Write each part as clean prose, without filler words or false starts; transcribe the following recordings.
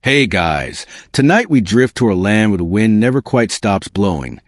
Hey guys, tonight we drift to a land where the wind never quite stops blowing,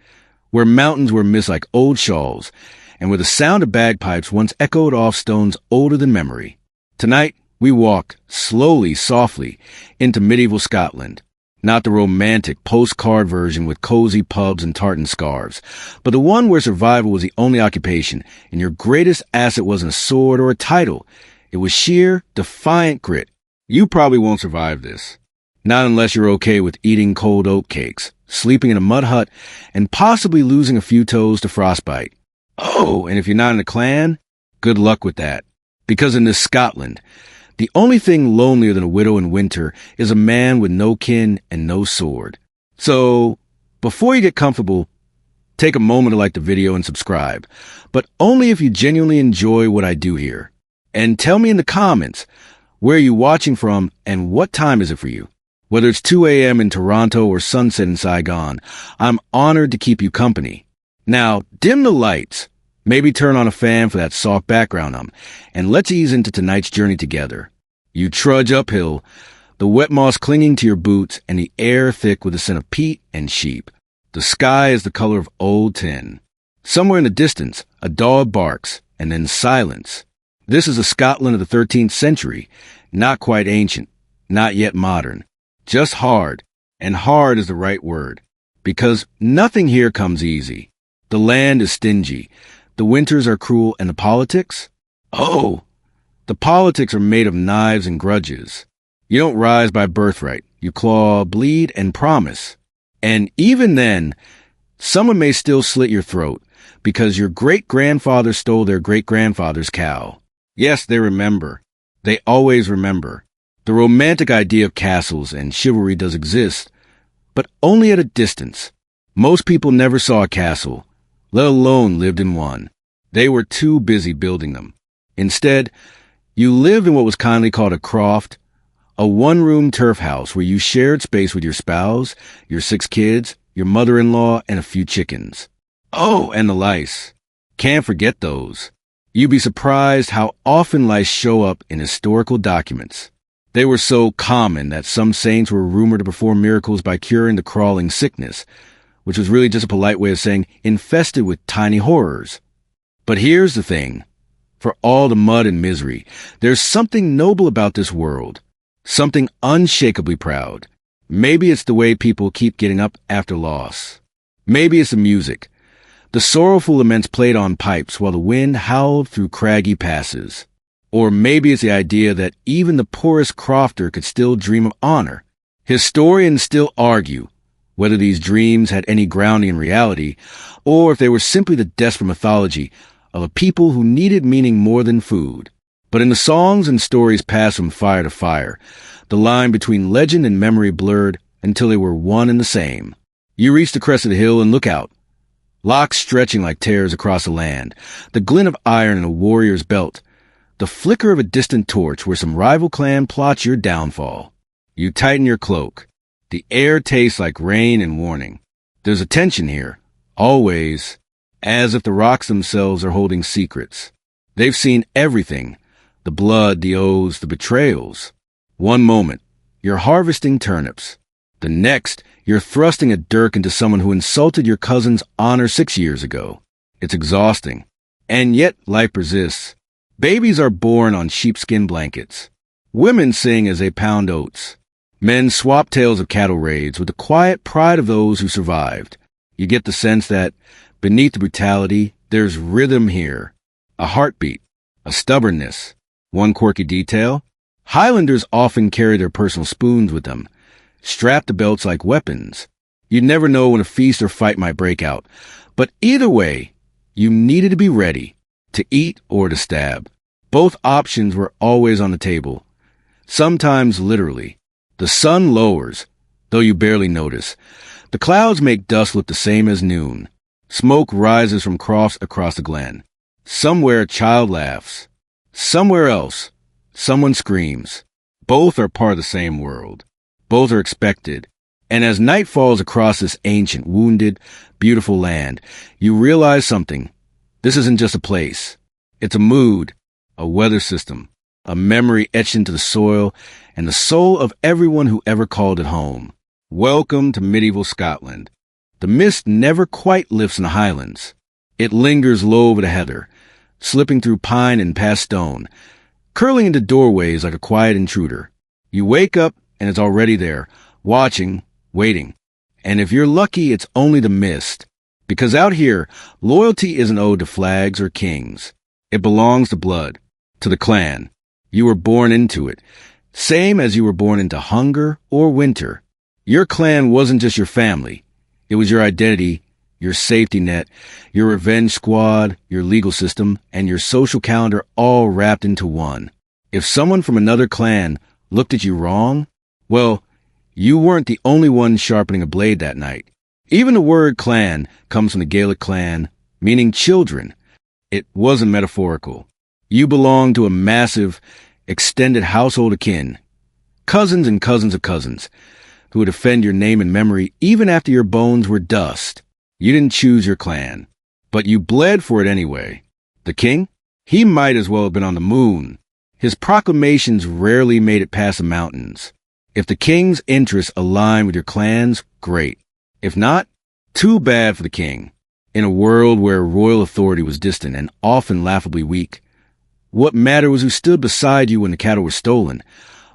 where mountains were mist like old shawls, and where the sound of bagpipes once echoed off stones older than memory. Tonight we walk, slowly, softly, into medieval Scotland. Not the romantic postcard version with cozy pubs and tartan scarves, but the one where survival was the only occupation, and your greatest asset wasn't a sword or a title. It was sheer, defiant grit. You probably won't survive this. Not unless you're okay with eating cold oat cakes, sleeping in a mud hut, and possibly losing a few toes to frostbite. Oh, and if you're not in a clan, good luck with that. Because in this Scotland, the only thing lonelier than a widow in winter is a man with no kin and no sword. So, before you get comfortable, take a moment to like the video and subscribe, but only if you genuinely enjoy what I do here. And tell me in the comments, where are you watching from and what time is it for you? Whether it's 2 a.m. in Toronto or sunset in Saigon, I'm honored to keep you company. Now, dim the lights, maybe turn on a fan for that soft background and let's ease into tonight's journey together. You trudge uphill, the wet moss clinging to your boots and the air thick with the scent of peat and sheep. The sky is the color of old tin. Somewhere in the distance, a dog barks, and then silence. This is the Scotland of the 13th century, not quite ancient, not yet modern. Just hard, and hard is the right word, because nothing here comes easy. The land is stingy, the winters are cruel, and the politics? Oh, the politics are made of knives and grudges. You don't rise by birthright, you claw, bleed, and promise. And even then, someone may still slit your throat, because your great-grandfather stole their great-grandfather's cow. Yes, they remember. They always remember. The romantic idea of castles and chivalry does exist, but only at a distance. Most people never saw a castle, let alone lived in one. They were too busy building them. Instead, you lived in what was kindly called a croft, a one-room turf house where you shared space with your spouse, your 6 kids, your mother-in-law, and a few chickens. Oh, and the lice. Can't forget those. You'd be surprised how often lice show up in historical documents. They were so common that some saints were rumored to perform miracles by curing the crawling sickness, which was really just a polite way of saying infested with tiny horrors. But here's the thing. For all the mud and misery, there's something noble about this world, something unshakably proud. Maybe it's the way people keep getting up after loss. Maybe it's the music, the sorrowful laments played on pipes while the wind howled through craggy passes. Or maybe it's the idea that even the poorest crofter could still dream of honor. Historians still argue whether these dreams had any grounding in reality, or if they were simply the desperate mythology of a people who needed meaning more than food. But in the songs and stories passed from fire to fire, the line between legend and memory blurred until they were one and the same. You reach the crest of the hill and look out. Locks stretching like tears across the land, the glint of iron in a warrior's belt, the flicker of a distant torch where some rival clan plots your downfall. You tighten your cloak. The air tastes like rain and warning. There's a tension here, always, as if the rocks themselves are holding secrets. They've seen everything, the blood, the oaths, the betrayals. One moment, you're harvesting turnips. The next, you're thrusting a dirk into someone who insulted your cousin's honor 6 years ago. It's exhausting. And yet life persists. Babies are born on sheepskin blankets. Women sing as they pound oats. Men swap tales of cattle raids with the quiet pride of those who survived. You get the sense that, beneath the brutality, there's rhythm here. A heartbeat. A stubbornness. One quirky detail. Highlanders often carry their personal spoons with them, strapped to belts like weapons. You never know when a feast or fight might break out. But either way, you needed to be ready. To eat or to stab. Both options were always on the table. Sometimes literally. The sun lowers, though you barely notice. The clouds make dusk look the same as noon. Smoke rises from crofts across the glen. Somewhere a child laughs. Somewhere else, someone screams. Both are part of the same world. Both are expected. And as night falls across this ancient, wounded, beautiful land, you realize something. This isn't just a place. It's a mood, a weather system, a memory etched into the soil, and the soul of everyone who ever called it home. Welcome to medieval Scotland. The mist never quite lifts in the Highlands. It lingers low over the heather, slipping through pine and past stone, curling into doorways like a quiet intruder. You wake up and it's already there, watching, waiting. And if you're lucky, it's only the mist. Because out here, loyalty isn't owed to flags or kings. It belongs to blood, to the clan. You were born into it, same as you were born into hunger or winter. Your clan wasn't just your family. It was your identity, your safety net, your revenge squad, your legal system, and your social calendar all wrapped into one. If someone from another clan looked at you wrong, well, you weren't the only one sharpening a blade that night. Even the word clan comes from the Gaelic clan, meaning children. It wasn't metaphorical. You belonged to a massive, extended household of kin, cousins and cousins of cousins, who would defend your name and memory even after your bones were dust. You didn't choose your clan, but you bled for it anyway. The king? He might as well have been on the moon. His proclamations rarely made it past the mountains. If the king's interests aligned with your clan's, great. If not, too bad for the king. In a world where royal authority was distant and often laughably weak, what mattered was who stood beside you when the cattle were stolen,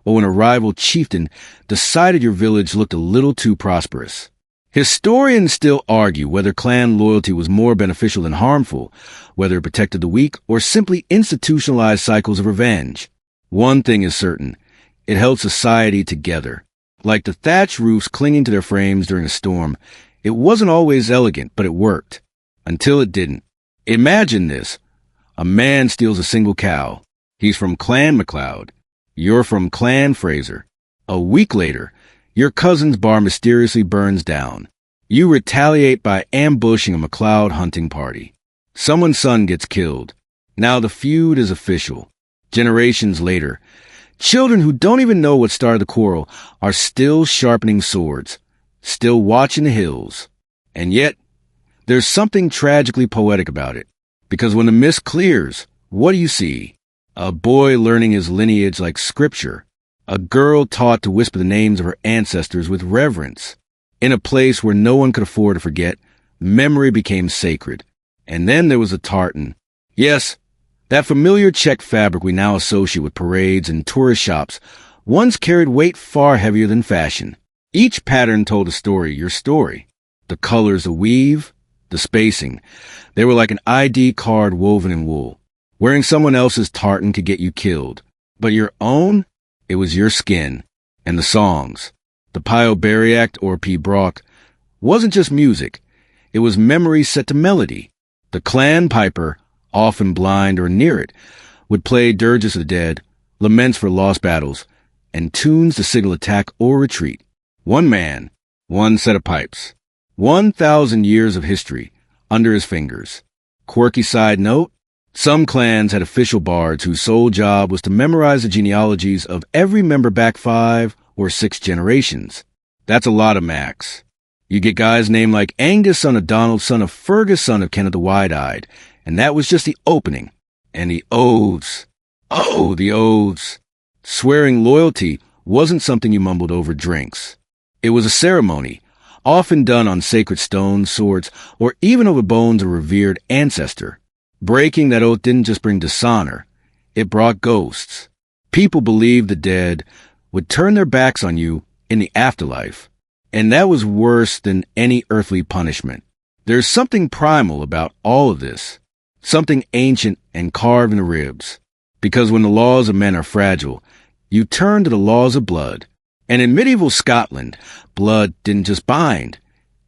or when a rival chieftain decided your village looked a little too prosperous. Historians still argue whether clan loyalty was more beneficial than harmful, whether it protected the weak or simply institutionalized cycles of revenge. One thing is certain, it held society together. Like the thatch roofs clinging to their frames during a storm, it wasn't always elegant, but it worked. Until it didn't. Imagine this. A man steals a single cow. He's from Clan MacLeod. You're from Clan Fraser. A week later, your cousin's bar mysteriously burns down. You retaliate by ambushing a MacLeod hunting party. Someone's son gets killed. Now the feud is official. Generations later, children who don't even know what started the quarrel are still sharpening swords, still watching the hills. And yet, there's something tragically poetic about it. Because when the mist clears, what do you see? A boy learning his lineage like scripture. A girl taught to whisper the names of her ancestors with reverence. In a place where no one could afford to forget, memory became sacred. And then there was the tartan. Yes, that familiar check fabric we now associate with parades and tourist shops once carried weight far heavier than fashion. Each pattern told a story, your story. The colors, the weave, the spacing. They were like an ID card woven in wool. Wearing someone else's tartan could get you killed. But your own? It was your skin. And the songs. The Pio Beriact or P. Brock wasn't just music. It was memory set to melody. The clan piper, often blind or near it, would play dirges of the dead, laments for lost battles, and tunes to signal attack or retreat. One man, one set of pipes. 1,000 years of history under his fingers. Quirky side note, some clans had official bards whose sole job was to memorize the genealogies of every member back 5 or 6 generations. That's a lot of max. You get guys named like Angus, son of Donald, son of Fergus, son of Kenneth the Wide-Eyed, and that was just the opening. And the oaths. Oh, the oaths. Swearing loyalty wasn't something you mumbled over drinks. It was a ceremony, often done on sacred stones, swords, or even over bones of a revered ancestor. Breaking that oath didn't just bring dishonor, it brought ghosts. People believed the dead would turn their backs on you in the afterlife, and that was worse than any earthly punishment. There's something primal about all of this, something ancient and carved in the ribs, because when the laws of men are fragile, you turn to the laws of blood. And in medieval Scotland, blood didn't just bind,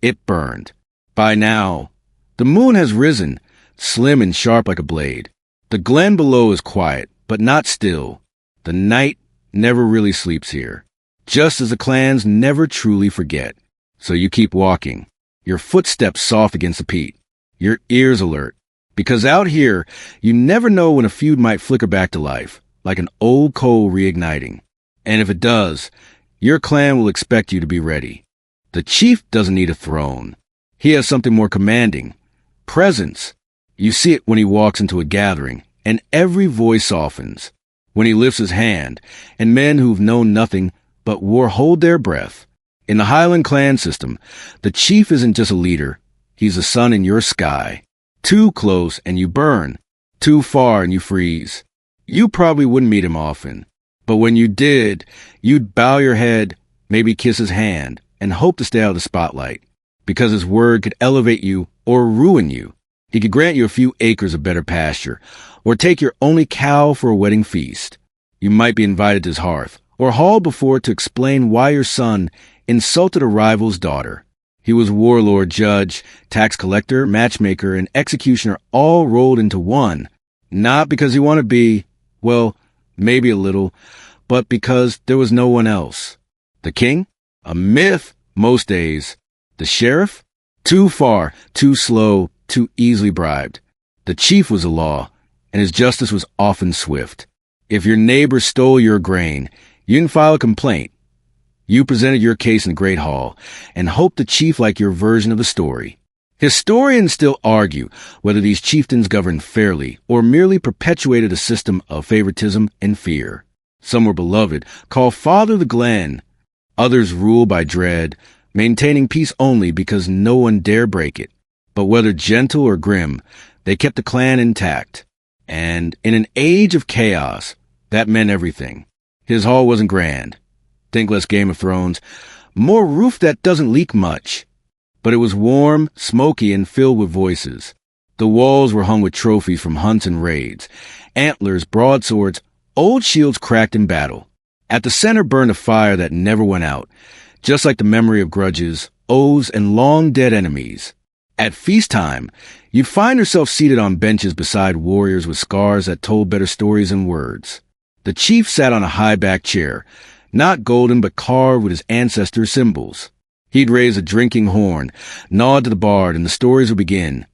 it burned. By now, the moon has risen, slim and sharp like a blade. The glen below is quiet, but not still. The night never really sleeps here, just as the clans never truly forget. So you keep walking, your footsteps soft against the peat, your ears alert, because out here, you never know when a feud might flicker back to life, like an old coal reigniting. And if it does, your clan will expect you to be ready. The chief doesn't need a throne. He has something more commanding. Presence. You see it when he walks into a gathering, and every voice softens. when he lifts his hand, and men who've known nothing but war hold their breath. In the Highland clan system, the chief isn't just a leader, he's a sun in your sky. Too close and you burn, too far and you freeze. You probably wouldn't meet him often, but when you did, you'd bow your head, maybe kiss his hand, and hope to stay out of the spotlight, because his word could elevate you or ruin you. He could grant you a few acres of better pasture, or take your only cow for a wedding feast. You might be invited to his hearth, or hauled before to explain why your son insulted a rival's daughter. He was warlord, judge, tax collector, matchmaker, and executioner all rolled into one, not because he wanted to be, well, maybe a little, but because there was no one else. The king? A myth most days. The sheriff? Too far, too slow, too easily bribed. The chief was the law, and his justice was often swift. If your neighbor stole your grain, you didn't file a complaint. You presented your case in the Great Hall and hoped the chief liked your version of the story. Historians still argue whether these chieftains governed fairly or merely perpetuated a system of favoritism and fear. Some were beloved, called Father the Glen. Others ruled by dread, maintaining peace only because no one dare break it. But whether gentle or grim, they kept the clan intact. And in an age of chaos, that meant everything. His hall wasn't grand. Think less Game of Thrones. More roof that doesn't leak much. But it was warm, smoky, and filled with voices. The walls were hung with trophies from hunts and raids. Antlers, broadswords, old shields cracked in battle. At the center burned a fire that never went out, just like the memory of grudges, oaths, and long-dead enemies. At feast time, you'd find yourself seated on benches beside warriors with scars that told better stories than words. The chief sat on a high-backed chair, not golden but carved with his ancestors' symbols. He'd raise a drinking horn, nod to the bard, and the stories would begin.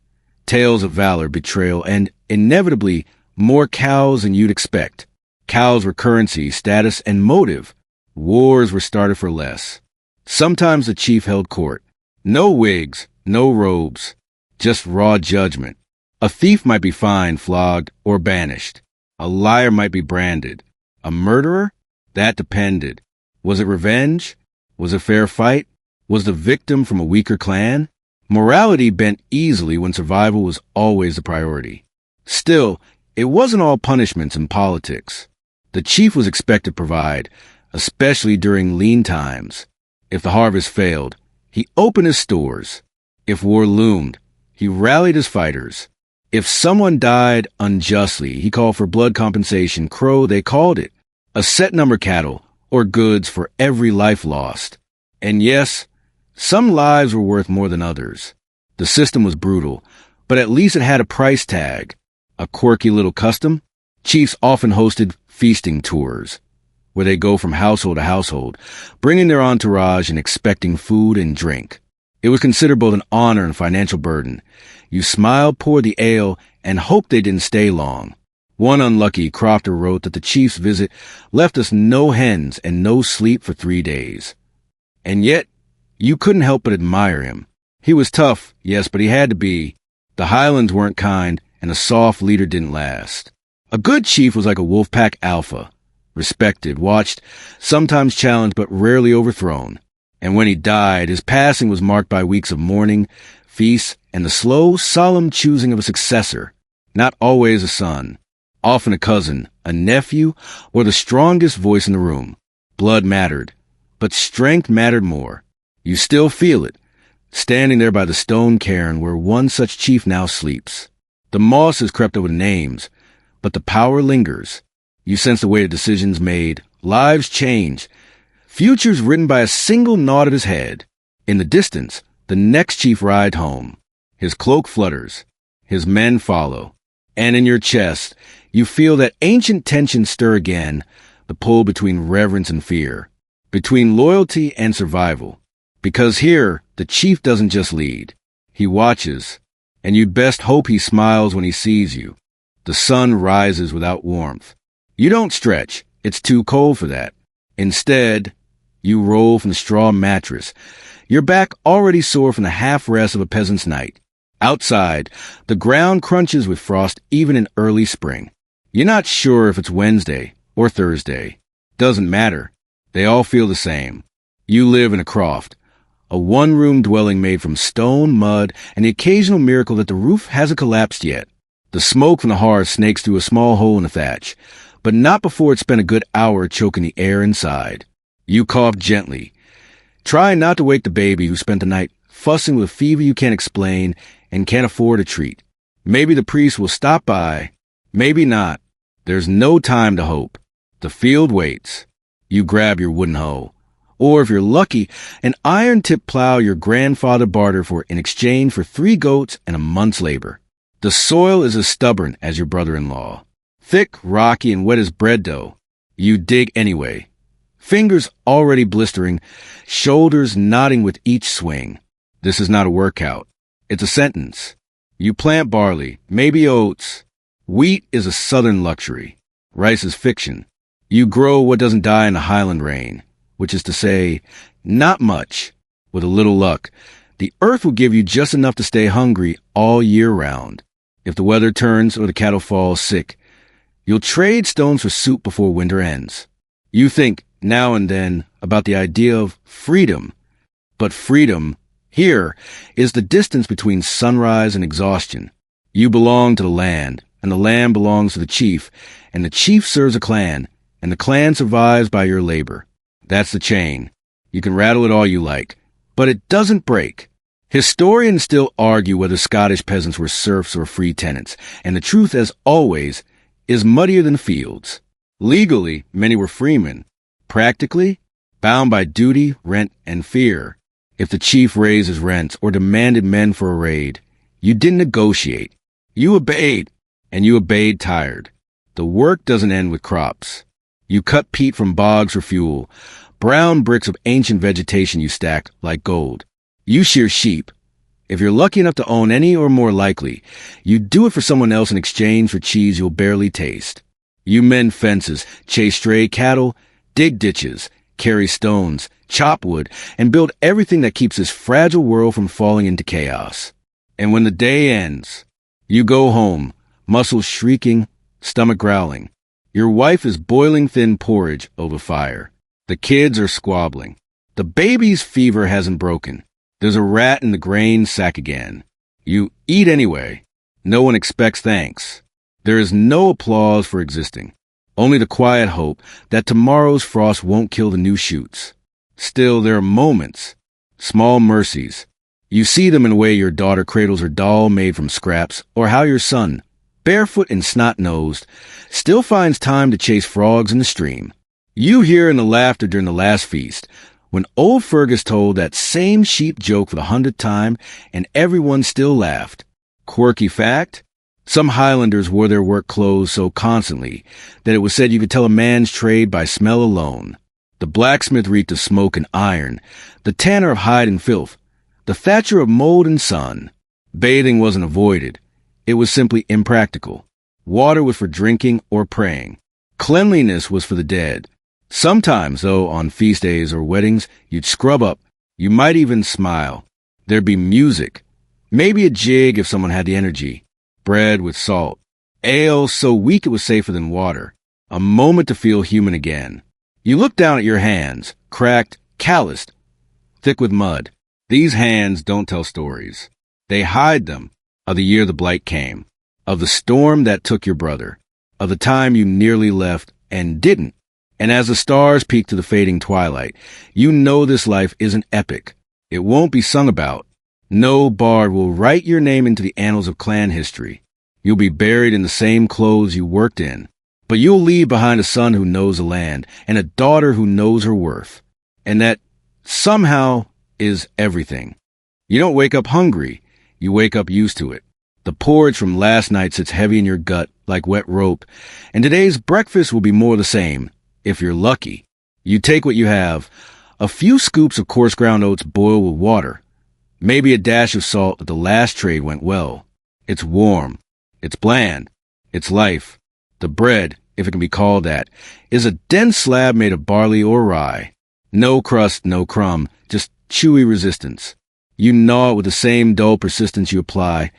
Tales of valor, betrayal, and, inevitably, more cows than you'd expect. Cows were currency, status, and motive. Wars were started for less. Sometimes the chief held court. No wigs, no robes, just raw judgment. A thief might be fined, flogged, or banished. A liar might be branded. A murderer? That depended. Was it revenge? Was it a fair fight? Was the victim from a weaker clan? Morality bent easily when survival was always the priority. Still, it wasn't all punishments in politics. The chief was expected to provide, especially during lean times. If the harvest failed, he opened his stores. If war loomed, he rallied his fighters. If someone died unjustly, he called for blood compensation, crow they called it, a set number cattle or goods for every life lost. And yes, some lives were worth more than others. The system was brutal, but at least it had a price tag. A quirky little custom? Chiefs often hosted feasting tours, where they go from household to household, bringing their entourage and expecting food and drink. It was considered both an honor and financial burden. You smiled, poured the ale, and hoped they didn't stay long. One unlucky crofter wrote that the chief's visit left us no hens and no sleep for 3 days. And yet, you couldn't help but admire him. He was tough, yes, but he had to be. The Highlands weren't kind, and a soft leader didn't last. A good chief was like a wolf pack alpha, respected, watched, sometimes challenged, but rarely overthrown. And when he died, his passing was marked by weeks of mourning, feasts, and the slow, solemn choosing of a successor, not always a son, often a cousin, a nephew, or the strongest voice in the room. Blood mattered, but strength mattered more. You still feel it, standing there by the stone cairn where one such chief now sleeps. The moss has crept over the names, but the power lingers. You sense the weight of decisions made, lives changed, futures written by a single nod of his head. In the distance, the next chief rides home. His cloak flutters, his men follow, and in your chest, you feel that ancient tension stir again, the pull between reverence and fear, between loyalty and survival. Because here, the chief doesn't just lead. He watches, and you'd best hope he smiles when he sees you. The sun rises without warmth. You don't stretch. It's too cold for that. Instead, you roll from the straw mattress, your back already sore from the half-rest of a peasant's night. Outside, the ground crunches with frost even in early spring. You're not sure if it's Wednesday or Thursday. Doesn't matter. They all feel the same. You live in a croft, a one-room dwelling made from stone, mud, and the occasional miracle that the roof hasn't collapsed yet. The smoke from the hearth snakes through a small hole in the thatch, but not before it's spent a good hour choking the air inside. You cough gently, trying not to wake the baby who spent the night fussing with a fever you can't explain and can't afford a treat. Maybe the priest will stop by. Maybe not. There's no time to hope. The field waits. You grab your wooden hoe. Or, if you're lucky, an iron-tipped plow your grandfather bartered for in exchange for 3 goats and a month's labor. The soil is as stubborn as your brother-in-law. Thick, rocky, and wet as bread dough. You dig anyway. Fingers already blistering, shoulders nodding with each swing. This is not a workout. It's a sentence. You plant barley, maybe oats. Wheat is a southern luxury. Rice is fiction. You grow what doesn't die in the highland rain, which is to say, not much. With a little luck, the earth will give you just enough to stay hungry all year round. If the weather turns or the cattle fall sick, you'll trade stones for soup before winter ends. You think, now and then, about the idea of freedom. But freedom, here, is the distance between sunrise and exhaustion. You belong to the land, and the land belongs to the chief, and the chief serves a clan, and the clan survives by your labor. That's the chain. You can rattle it all you like, but it doesn't break. Historians still argue whether Scottish peasants were serfs or free tenants, and the truth, as always, is muddier than fields. Legally, many were freemen. Practically, bound by duty, rent, and fear. If the chief raised his rents or demanded men for a raid, you didn't negotiate. You obeyed, and you obeyed tired. The work doesn't end with crops. You cut peat from bogs for fuel, brown bricks of ancient vegetation you stack like gold. You shear sheep. If you're lucky enough to own any, or more likely, you do it for someone else in exchange for cheese you'll barely taste. You mend fences, chase stray cattle, dig ditches, carry stones, chop wood, and build everything that keeps this fragile world from falling into chaos. And when the day ends, you go home, muscles shrieking, stomach growling. Your wife is boiling thin porridge over fire. The kids are squabbling. The baby's fever hasn't broken. There's a rat in the grain sack again. You eat anyway. No one expects thanks. There is no applause for existing. Only the quiet hope that tomorrow's frost won't kill the new shoots. Still, there are moments, small mercies. You see them in the way your daughter cradles her doll made from scraps, or how your son, barefoot and snot-nosed, still finds time to chase frogs in the stream. You hear in the laughter during the last feast, when old Fergus told that same sheep joke for the 100th time, and everyone still laughed. Quirky fact? Some Highlanders wore their work clothes so constantly that it was said you could tell a man's trade by smell alone. The blacksmith reeked of smoke and iron, the tanner of hide and filth, the thatcher of mold and sun. Bathing wasn't avoided. It was simply impractical. Water was for drinking or praying. Cleanliness was for the dead. Sometimes, though, on feast days or weddings, you'd scrub up. You might even smile. There'd be music. Maybe a jig if someone had the energy. Bread with salt. Ale so weak it was safer than water. A moment to feel human again. You look down at your hands, cracked, calloused, thick with mud. These hands don't tell stories. They hide them. Of the year the blight came. Of the storm that took your brother. Of the time you nearly left and didn't. And as the stars peek to the fading twilight, you know this life isn't epic. It won't be sung about. No bard will write your name into the annals of clan history. You'll be buried in the same clothes you worked in. But you'll leave behind a son who knows the land and a daughter who knows her worth. And that, somehow, is everything. You don't wake up hungry. You wake up used to it. The porridge from last night sits heavy in your gut like wet rope, and today's breakfast will be more the same, if you're lucky. You take what you have. A few scoops of coarse ground oats boiled with water. Maybe a dash of salt if the last trade went well. It's warm. It's bland. It's life. The bread, if it can be called that, is a dense slab made of barley or rye. No crust, no crumb, just chewy resistance. You gnaw it with the same dull persistence you apply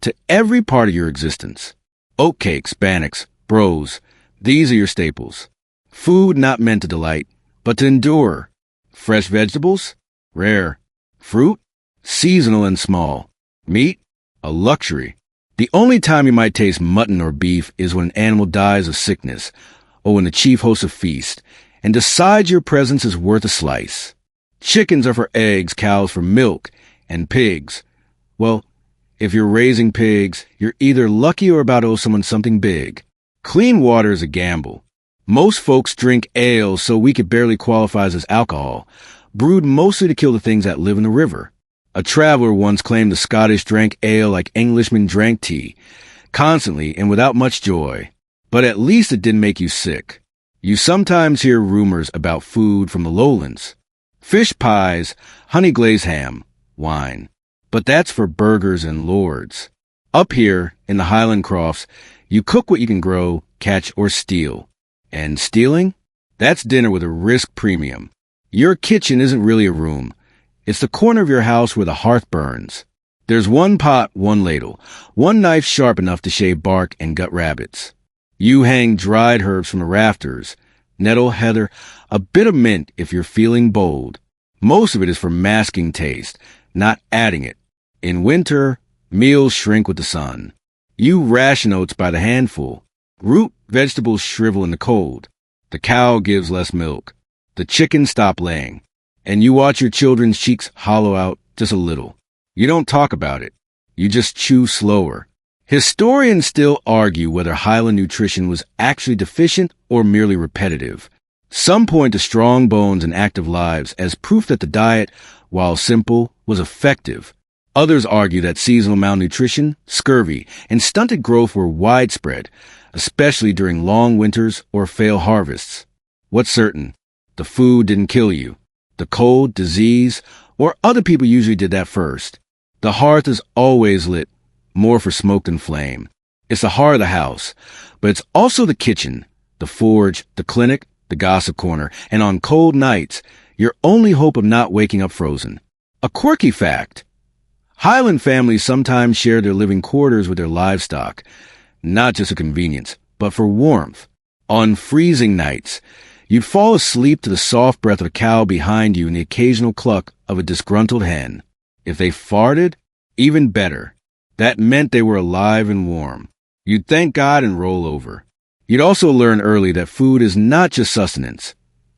to every part of your existence. Oatcakes, bannocks, brose, these are your staples. Food not meant to delight, but to endure. Fresh vegetables? Rare. Fruit? Seasonal and small. Meat? A luxury. The only time you might taste mutton or beef is when an animal dies of sickness, or when the chief hosts a feast, and decides your presence is worth a slice. Chickens are for eggs, cows for milk, and pigs. Well, if you're raising pigs, you're either lucky or about to owe someone something big. Clean water is a gamble. Most folks drink ale so weak it barely qualifies as alcohol, brewed mostly to kill the things that live in the river. A traveler once claimed the Scottish drank ale like Englishmen drank tea, constantly and without much joy. But at least it didn't make you sick. You sometimes hear rumors about food from the lowlands. Fish pies, honey glazed ham, wine. But that's for burgers and lords. Up here, in the Highland Crofts, you cook what you can grow, catch, or steal. And stealing? That's dinner with a risk premium. Your kitchen isn't really a room. It's the corner of your house where the hearth burns. There's one pot, one ladle, one knife sharp enough to shave bark and gut rabbits. You hang dried herbs from the rafters, nettle, heather, a bit of mint if you're feeling bold. Most of it is for masking taste, not adding it. In winter, meals shrink with the sun. You ration oats by the handful. Root vegetables shrivel in the cold. The cow gives less milk. The chickens stop laying. And you watch your children's cheeks hollow out just a little. You don't talk about it. You just chew slower. Historians still argue whether Highland nutrition was actually deficient or merely repetitive. Some point to strong bones and active lives as proof that the diet, while simple, was effective. Others argue that seasonal malnutrition, scurvy, and stunted growth were widespread, especially during long winters or failed harvests. What's certain? The food didn't kill you. The cold, disease, or other people usually did that first. The hearth is always lit, more for smoke than flame. It's the heart of the house, but it's also the kitchen, the forge, the clinic, the gossip corner, and on cold nights, your only hope of not waking up frozen. A quirky fact. Highland families sometimes share their living quarters with their livestock, not just for convenience, but for warmth. On freezing nights, you'd fall asleep to the soft breath of a cow behind you and the occasional cluck of a disgruntled hen. If they farted, even better. That meant they were alive and warm. You'd thank God and roll over. You'd also learn early that food is not just sustenance.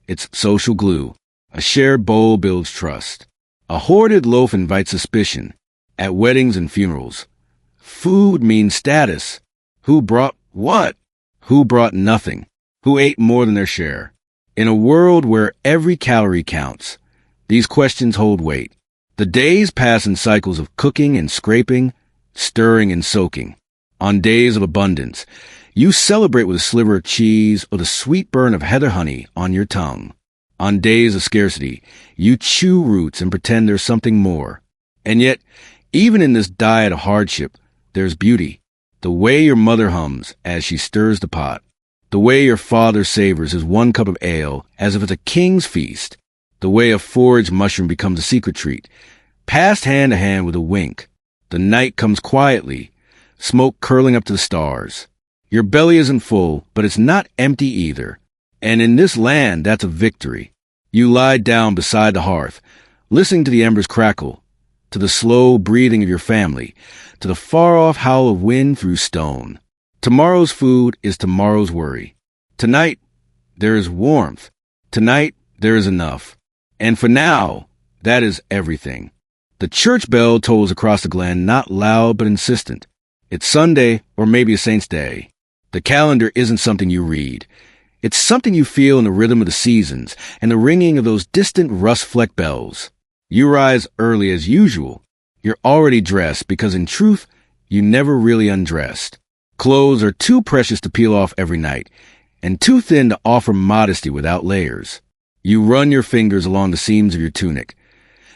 It's social glue. A shared bowl builds trust. A hoarded loaf invites suspicion. At weddings and funerals, food means status. Who brought what? Who brought nothing? Who ate more than their share? In a world where every calorie counts, these questions hold weight. The days pass in cycles of cooking and scraping, stirring and soaking. On days of abundance, you celebrate with a sliver of cheese or the sweet burn of heather honey on your tongue. On days of scarcity, you chew roots and pretend there's something more. And yet, even in this diet of hardship, there's beauty. The way your mother hums as she stirs the pot. The way your father savors his one cup of ale as if it's a king's feast. The way a foraged mushroom becomes a secret treat, passed hand to hand with a wink. The night comes quietly, smoke curling up to the stars. Your belly isn't full, but it's not empty either. And in this land, that's a victory. You lie down beside the hearth, listening to the embers crackle, to the slow breathing of your family, to the far-off howl of wind through stone. Tomorrow's food is tomorrow's worry. Tonight, there is warmth. Tonight, there is enough. And for now, that is everything. The church bell tolls across the glen, not loud but insistent. It's Sunday, or maybe a saint's day. The calendar isn't something you read. It's something you feel in the rhythm of the seasons and the ringing of those distant rust-flecked bells. You rise early as usual. You're already dressed because in truth, you never really undressed. Clothes are too precious to peel off every night and too thin to offer modesty without layers. You run your fingers along the seams of your tunic,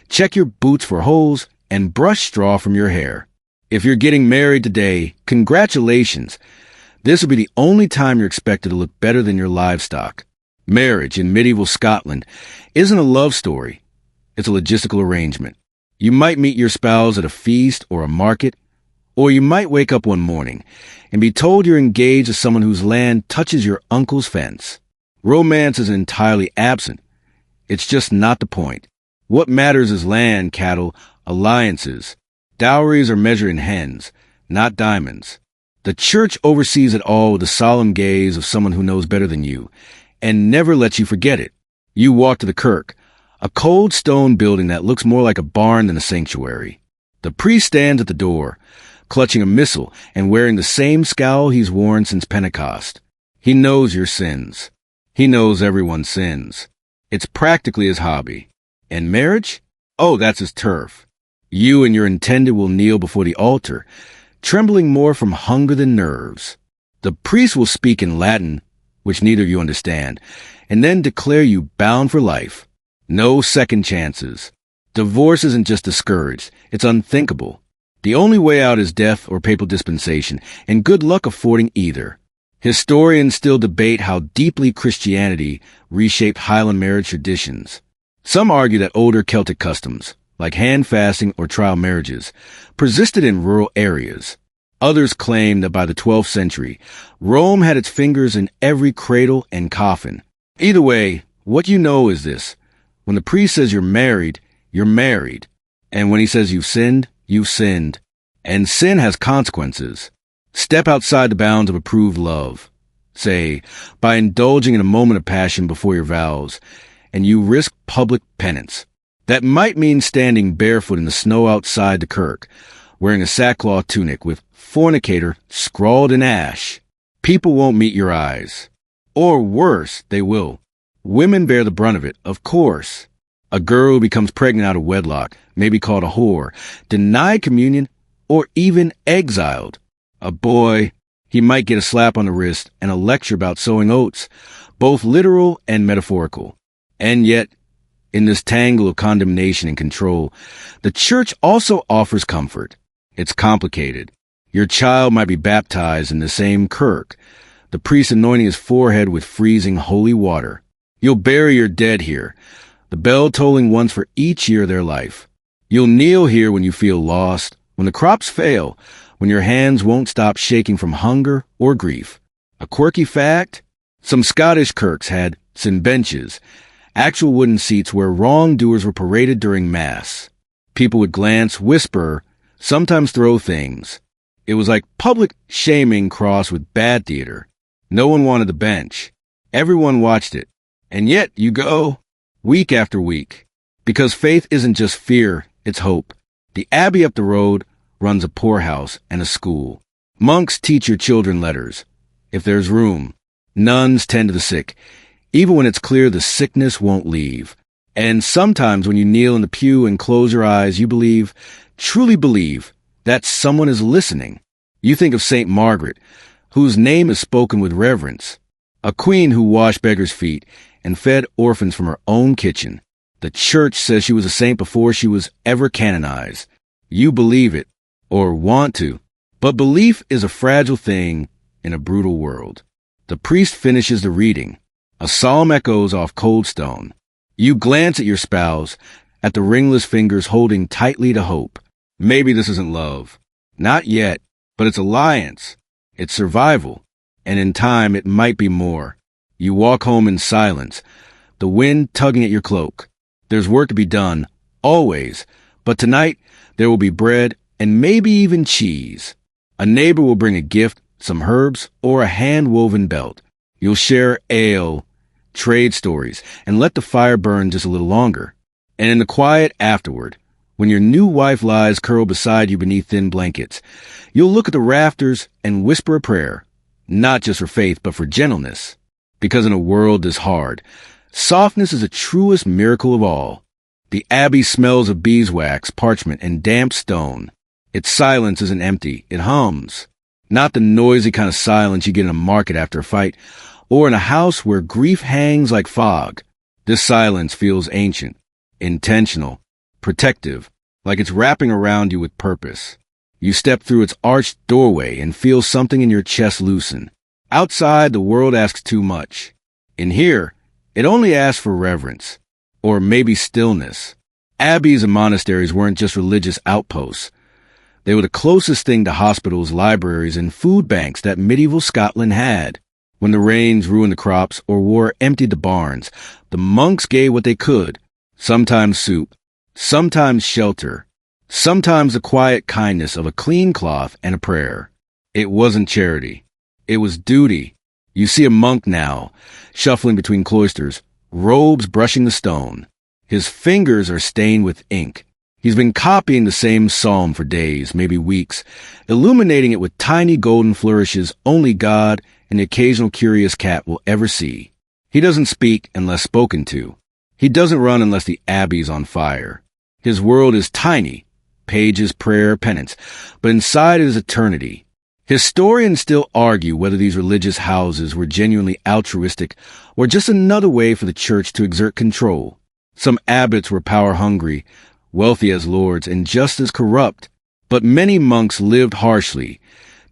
check your boots for holes, and brush straw from your hair. If you're getting married today, congratulations. This will be the only time you're expected to look better than your livestock. Marriage in medieval Scotland isn't a love story. It's a logistical arrangement. You might meet your spouse at a feast or a market, or you might wake up one morning and be told you're engaged to someone whose land touches your uncle's fence. Romance is entirely absent. It's just not the point. What matters is land, cattle, alliances. Dowries are measured in hens, not diamonds. The church oversees it all with the solemn gaze of someone who knows better than you, and never lets you forget it. You walk to the kirk, a cold stone building that looks more like a barn than a sanctuary. The priest stands at the door, clutching a missal and wearing the same scowl he's worn since Pentecost. He knows your sins. He knows everyone's sins. It's practically his hobby. And marriage? Oh, that's his turf. You and your intended will kneel before the altar, trembling more from hunger than nerves. The priest will speak in Latin, which neither of you understand, and then declare you bound for life. No second chances. Divorce isn't just discouraged, it's unthinkable. The only way out is death or papal dispensation, and good luck affording either. Historians still debate how deeply Christianity reshaped Highland marriage traditions. Some argue that older Celtic customs, like hand fasting or trial marriages, persisted in rural areas. Others claim that by the 12th century, Rome had its fingers in every cradle and coffin. Either way, what you know is this. When the priest says you're married, you're married. And when he says you've sinned, you've sinned. And sin has consequences. Step outside the bounds of approved love. Say, by indulging in a moment of passion before your vows, and you risk public penance. That might mean standing barefoot in the snow outside the kirk, wearing a sackcloth tunic with fornicator scrawled in ash. People won't meet your eyes. Or worse, they will. Women bear the brunt of it, of course. A girl who becomes pregnant out of wedlock may be called a whore, denied communion, or even exiled. A boy, he might get a slap on the wrist and a lecture about sowing oats, both literal and metaphorical. And yet, in this tangle of condemnation and control, the church also offers comfort. It's complicated. Your child might be baptized in the same kirk, the priest anointing his forehead with freezing holy water. You'll bury your dead here, the bell tolling once for each year of their life. You'll kneel here when you feel lost, when the crops fail, when your hands won't stop shaking from hunger or grief. A quirky fact? Some Scottish kirks had sin benches, actual wooden seats where wrongdoers were paraded during Mass. People would glance, whisper, sometimes throw things. It was like public shaming crossed with bad theater. No one wanted the bench. Everyone watched it. And yet you go, week after week. Because faith isn't just fear, it's hope. The abbey up the road runs a poorhouse and a school. Monks teach your children letters, if there's room. Nuns tend to the sick, even when it's clear the sickness won't leave. And sometimes when you kneel in the pew and close your eyes, you believe, truly believe, that someone is listening. You think of St. Margaret, whose name is spoken with reverence, a queen who washed beggars' feet and fed orphans from her own kitchen. The church says she was a saint before she was ever canonized. You believe it, or want to, but belief is a fragile thing in a brutal world. The priest finishes the reading. A solemn echoes off cold stone. You glance at your spouse, at the ringless fingers holding tightly to hope. Maybe this isn't love. Not yet, but it's alliance. It's survival. And in time, it might be more. You walk home in silence, the wind tugging at your cloak. There's work to be done, always, but tonight there will be bread and maybe even cheese. A neighbor will bring a gift, some herbs, or a hand-woven belt. You'll share ale, trade stories, and let the fire burn just a little longer. And in the quiet afterward, when your new wife lies curled beside you beneath thin blankets, you'll look at the rafters and whisper a prayer, not just for faith, but for gentleness. Because in a world this hard, softness is the truest miracle of all. The abbey smells of beeswax, parchment, and damp stone. Its silence isn't empty, it hums. Not the noisy kind of silence you get in a market after a fight, or in a house where grief hangs like fog. This silence feels ancient, intentional, protective, like it's wrapping around you with purpose. You step through its arched doorway and feel something in your chest loosen. Outside, the world asks too much. In here, it only asks for reverence, or maybe stillness. Abbeys and monasteries weren't just religious outposts. They were the closest thing to hospitals, libraries, and food banks that medieval Scotland had. When the rains ruined the crops or war emptied the barns, the monks gave what they could, sometimes soup, sometimes shelter, sometimes the quiet kindness of a clean cloth and a prayer. It wasn't charity. It was duty. You see a monk now, shuffling between cloisters, robes brushing the stone. His fingers are stained with ink. He's been copying the same psalm for days, maybe weeks, illuminating it with tiny golden flourishes only God and the occasional curious cat will ever see. He doesn't speak unless spoken to. He doesn't run unless the abbey's on fire. His world is tiny, pages, prayer, penance, but inside it is eternity. Historians still argue whether these religious houses were genuinely altruistic or just another way for the church to exert control. Some abbots were power-hungry, wealthy as lords, and just as corrupt. But many monks lived harshly,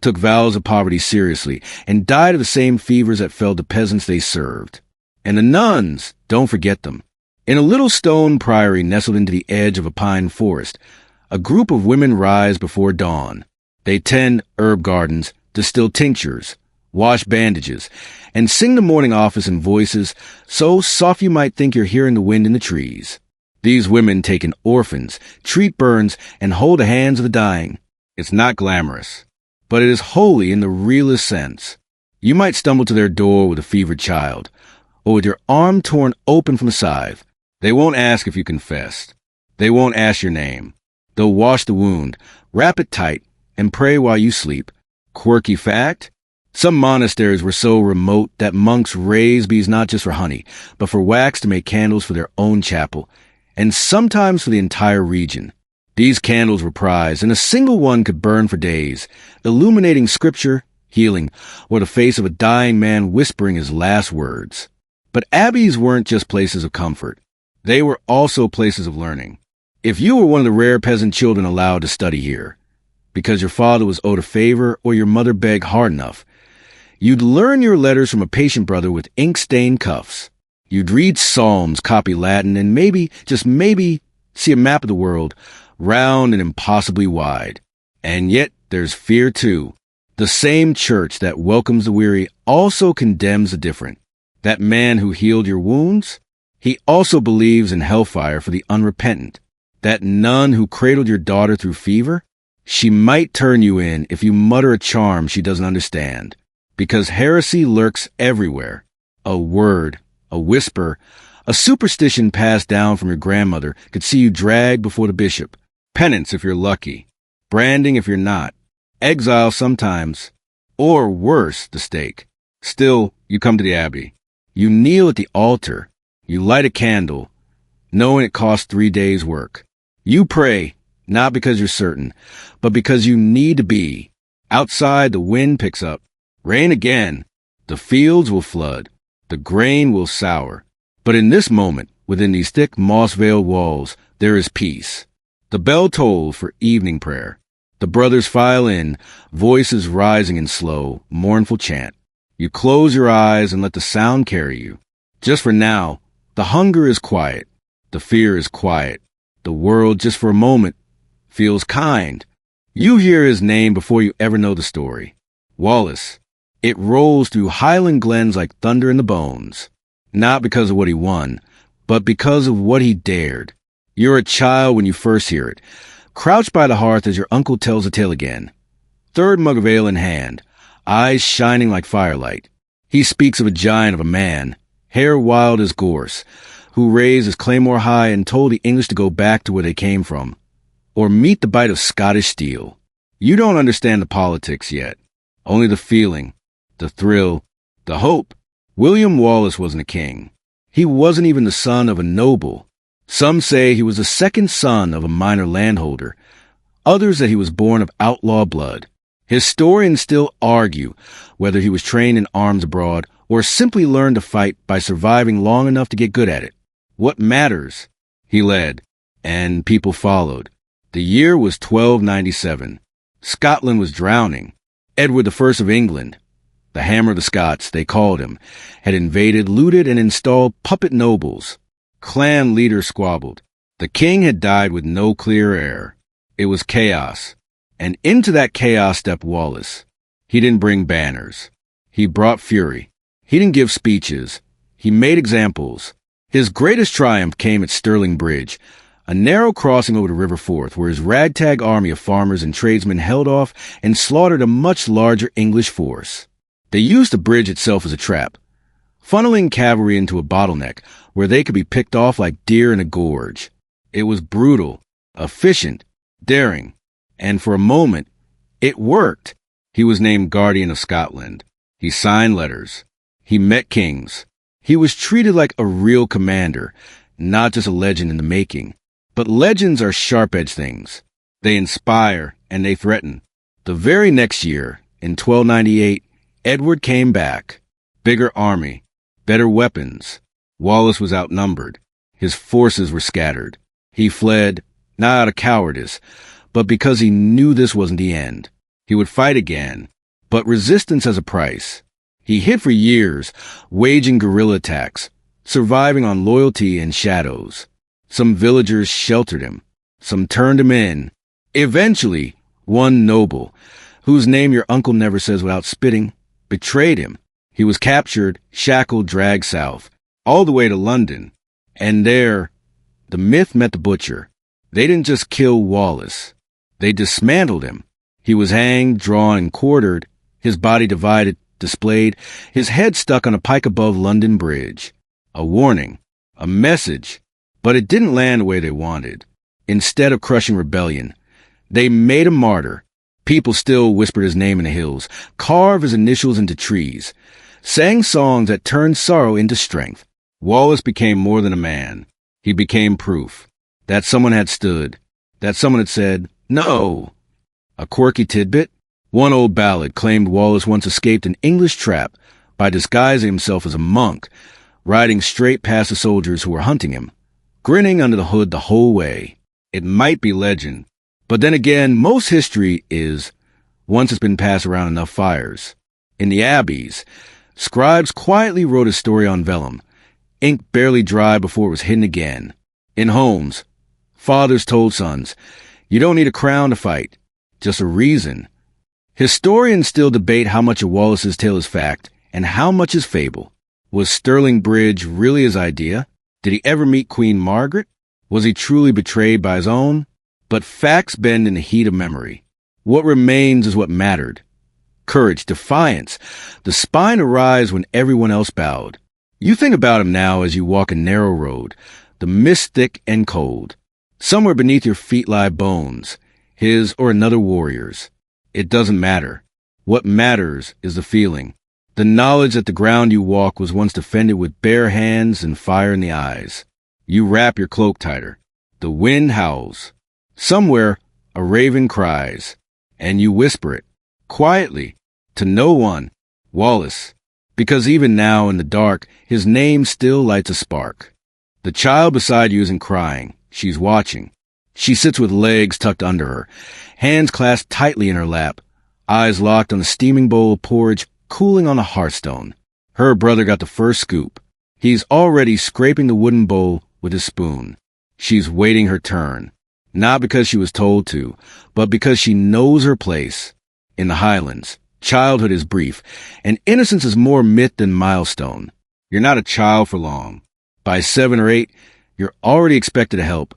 took vows of poverty seriously, and died of the same fevers that felled the peasants they served. And the nuns, don't forget them. In a little stone priory nestled into the edge of a pine forest, a group of women rise before dawn. They tend herb gardens, distill tinctures, wash bandages, and sing the morning office in voices so soft you might think you're hearing the wind in the trees. These women take in orphans, treat burns, and hold the hands of the dying. It's not glamorous, but it is holy in the realest sense. You might stumble to their door with a fevered child, or with your arm torn open from a scythe. They won't ask if you confessed. They won't ask your name. They'll wash the wound, wrap it tight, and pray while you sleep. Quirky fact? Some monasteries were so remote that monks raised bees not just for honey, but for wax to make candles for their own chapel, and sometimes for the entire region. These candles were prized, and a single one could burn for days, illuminating scripture, healing, or the face of a dying man whispering his last words. But abbeys weren't just places of comfort. They were also places of learning. If you were one of the rare peasant children allowed to study here, because your father was owed a favor or your mother begged hard enough, you'd learn your letters from a patient brother with ink-stained cuffs. You'd read psalms, copy Latin, and maybe, just maybe, see a map of the world, round and impossibly wide. And yet there's fear too. The same church that welcomes the weary also condemns the different. That man who healed your wounds, he also believes in hellfire for the unrepentant. That nun who cradled your daughter through fever, she might turn you in if you mutter a charm she doesn't understand. Because heresy lurks everywhere. A word, a whisper, a superstition passed down from your grandmother could see you dragged before the bishop. Penance if you're lucky. Branding if you're not. Exile sometimes. Or worse, the stake. Still, you come to the abbey. You kneel at the altar. You light a candle, knowing it costs 3 days' work. You pray, not because you're certain, but because you need to be. Outside, the wind picks up. Rain again. The fields will flood. The grain will sour. But in this moment, within these thick moss-veiled walls, there is peace. The bell tolls for evening prayer. The brothers file in, voices rising in slow, mournful chant. You close your eyes and let the sound carry you. Just for now, the hunger is quiet. The fear is quiet. The world, just for a moment, feels kind. You hear his name before you ever know the story. Wallace. It rolls through Highland glens like thunder in the bones. Not because of what he won, but because of what he dared. You're a child when you first hear it. Crouched by the hearth as your uncle tells the tale again. Third mug of ale in hand, eyes shining like firelight. He speaks of a giant of a man, hair wild as gorse, who raised his claymore high and told the English to go back to where they came from, or meet the bite of Scottish steel. You don't understand the politics yet, only the feeling, the thrill, the hope. William Wallace wasn't a king. He wasn't even the son of a noble. Some say he was the second son of a minor landholder, others that he was born of outlaw blood. Historians still argue whether he was trained in arms abroad or simply learned to fight by surviving long enough to get good at it. What matters? He led, and people followed. The year was 1297. Scotland was drowning. Edward I of England, the Hammer of the Scots, they called him, had invaded, looted, and installed puppet nobles. Clan leaders squabbled. The king had died with no clear heir. It was chaos. And into that chaos stepped Wallace. He didn't bring banners. He brought fury. He didn't give speeches. He made examples. His greatest triumph came at Stirling Bridge, a narrow crossing over the River Forth, where his ragtag army of farmers and tradesmen held off and slaughtered a much larger English force. They used the bridge itself as a trap, funneling cavalry into a bottleneck where they could be picked off like deer in a gorge. It was brutal, efficient, daring, and for a moment, it worked. He was named Guardian of Scotland. He signed letters. He met kings. He was treated like a real commander, not just a legend in the making. But legends are sharp-edged things. They inspire and they threaten. The very next year, in 1298, Edward came back. Bigger army, better weapons. Wallace was outnumbered. His forces were scattered. He fled, not out of cowardice, but because he knew this wasn't the end. He would fight again, but resistance has a price. He hid for years, waging guerrilla attacks, surviving on loyalty and shadows. Some villagers sheltered him. Some turned him in. Eventually, one noble, whose name your uncle never says without spitting, betrayed him. He was captured, shackled, dragged south, all the way to London. And there, the myth met the butcher. They didn't just kill Wallace. They dismantled him. He was hanged, drawn, and quartered, his body divided, displayed, his head stuck on a pike above London Bridge. A warning, a message, but it didn't land the way they wanted. Instead of crushing rebellion, they made a martyr. People still whispered his name in the hills, carved his initials into trees, sang songs that turned sorrow into strength. Wallace became more than a man. He became proof that someone had stood, that someone had said, no. A quirky tidbit? One old ballad claimed Wallace once escaped an English trap by disguising himself as a monk, riding straight past the soldiers who were hunting him, grinning under the hood the whole way. It might be legend, but then again, most history is, once it's been passed around enough fires. In the abbeys, scribes quietly wrote a story on vellum, ink barely dry before it was hidden again. In homes, fathers told sons, you don't need a crown to fight, just a reason. Historians still debate how much of Wallace's tale is fact and how much is fable. Was Stirling Bridge really his idea? Did he ever meet Queen Margaret? Was he truly betrayed by his own? But facts bend in the heat of memory. What remains is what mattered. Courage, defiance, the spine to rise when everyone else bowed. You think about him now as you walk a narrow road, the mist thick and cold. Somewhere beneath your feet lie bones, his or another warrior's. It doesn't matter. What matters is the feeling. The knowledge that the ground you walk was once defended with bare hands and fire in the eyes. You wrap your cloak tighter. The wind howls. Somewhere, a raven cries. And you whisper it, quietly, to no one, Wallace. Because even now in the dark, his name still lights a spark. The child beside you isn't crying. She's watching. She sits with legs tucked under her, hands clasped tightly in her lap, eyes locked on the steaming bowl of porridge cooling on a hearthstone. Her brother got the first scoop. He's already scraping the wooden bowl with his spoon. She's waiting her turn, not because she was told to, but because she knows her place. In the Highlands, childhood is brief, and innocence is more myth than milestone. You're not a child for long. By 7 or 8, you're already expected to help.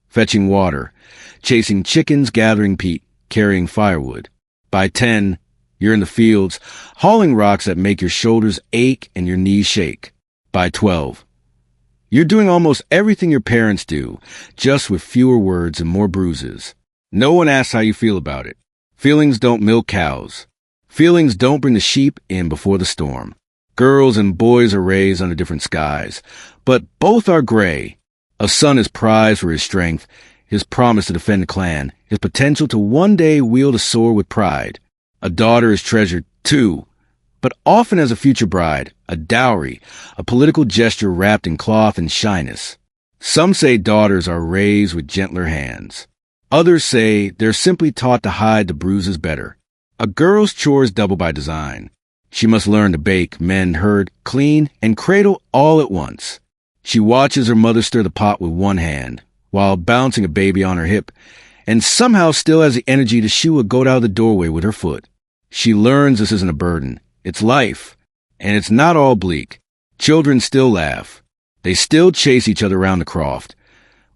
Fetching water, chasing chickens, gathering peat, carrying firewood. By 10, you're in the fields, hauling rocks that make your shoulders ache and your knees shake. By 12, you're doing almost everything your parents do, just with fewer words and more bruises. No one asks how you feel about it. Feelings don't milk cows. Feelings don't bring the sheep in before the storm. Girls and boys are raised under different skies, but both are gray. A son is prized for his strength, his promise to defend the clan, his potential to one day wield a sword with pride. A daughter is treasured, too, but often as a future bride, a dowry, a political gesture wrapped in cloth and shyness. Some say daughters are raised with gentler hands. Others say they're simply taught to hide the bruises better. A girl's chores double by design. She must learn to bake, mend, herd, clean, and cradle all at once. She watches her mother stir the pot with one hand, while bouncing a baby on her hip, and somehow still has the energy to shoo a goat out of the doorway with her foot. She learns this isn't a burden. It's life. And it's not all bleak. Children still laugh. They still chase each other around the croft,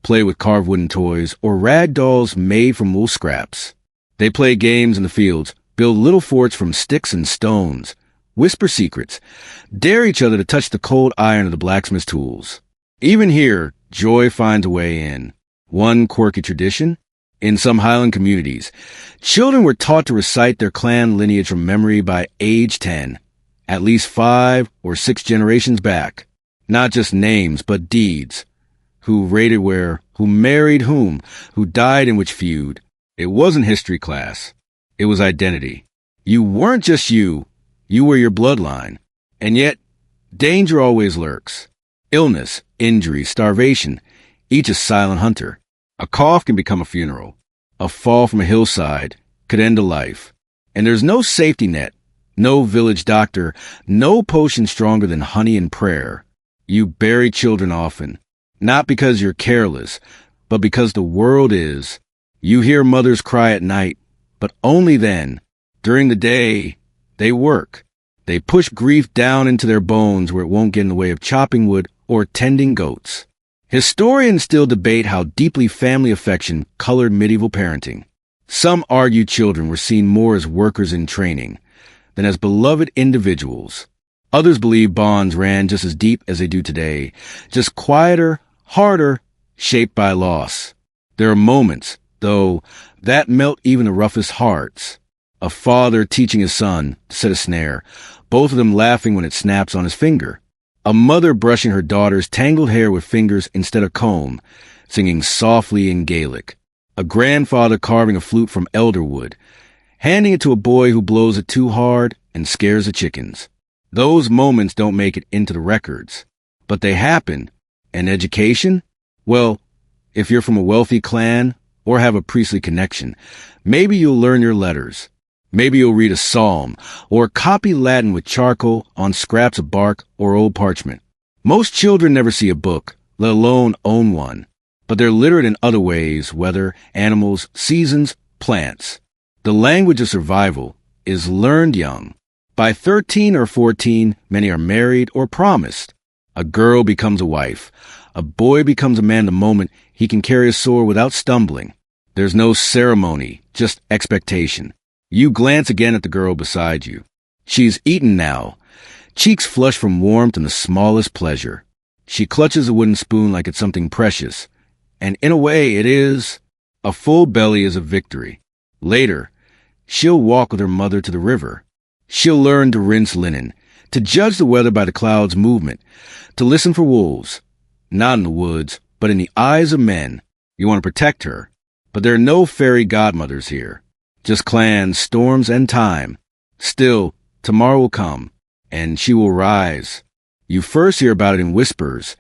play with carved wooden toys or rag dolls made from wool scraps. They play games in the fields, build little forts from sticks and stones, whisper secrets, dare each other to touch the cold iron of the blacksmith's tools. Even here, joy finds a way in. One quirky tradition: in some Highland communities, children were taught to recite their clan lineage from memory by age 10, at least 5 or 6 generations back. Not just names, but deeds. Who raided where, who married whom, who died in which feud. It wasn't history class. It was identity. You weren't just you were your bloodline. And yet, danger always lurks. Illness, injury, starvation, each a silent hunter. A cough can become a funeral. A fall from a hillside could end a life. And there's no safety net, no village doctor, no potion stronger than honey and prayer. You bury children often, not because you're careless, but because the world is. You hear mothers cry at night, but only then. During the day, they work. They push grief down into their bones where it won't get in the way of chopping wood or tending goats. Historians still debate how deeply family affection colored medieval parenting. Some argue children were seen more as workers in training than as beloved individuals. Others believe bonds ran just as deep as they do today, just quieter, harder, shaped by loss. There are moments, though, that melt even the roughest hearts. A father teaching his son to set a snare, both of them laughing when it snaps on his finger. A mother brushing her daughter's tangled hair with fingers instead of comb, singing softly in Gaelic. A grandfather carving a flute from elder wood, handing it to a boy who blows it too hard and scares the chickens. Those moments don't make it into the records, but they happen. And education? Well, if you're from a wealthy clan or have a priestly connection, maybe you'll learn your letters. Maybe you'll read a psalm or copy Latin with charcoal on scraps of bark or old parchment. Most children never see a book, let alone own one, but they're literate in other ways: weather, animals, seasons, plants. The language of survival is learned young. By 13 or 14, many are married or promised. A girl becomes a wife. A boy becomes a man the moment he can carry a sword without stumbling. There's no ceremony, just expectation. You glance again at the girl beside you. She's eaten now, cheeks flushed from warmth and the smallest pleasure. She clutches a wooden spoon like it's something precious. And in a way, it is. A full belly is a victory. Later, she'll walk with her mother to the river. She'll learn to rinse linen, to judge the weather by the clouds' movement, to listen for wolves. Not in the woods, but in the eyes of men. You want to protect her. But there are no fairy godmothers here. Just clans, storms, and time. Still, tomorrow will come, and she will rise. You first hear about it in whispers,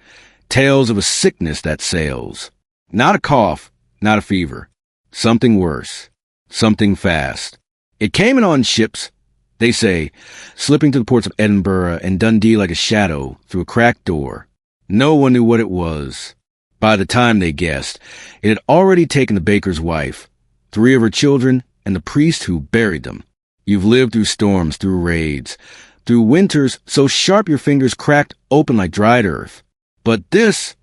tales of a sickness that sails. Not a cough, not a fever. Something worse. Something fast. It came in on ships, they say, slipping to the ports of Edinburgh and Dundee like a shadow through a cracked door. No one knew what it was. By the time they guessed, it had already taken the baker's wife, 3 of her children, and the priest who buried them. You've lived through storms, through raids, through winters so sharp your fingers cracked open like dried earth. But this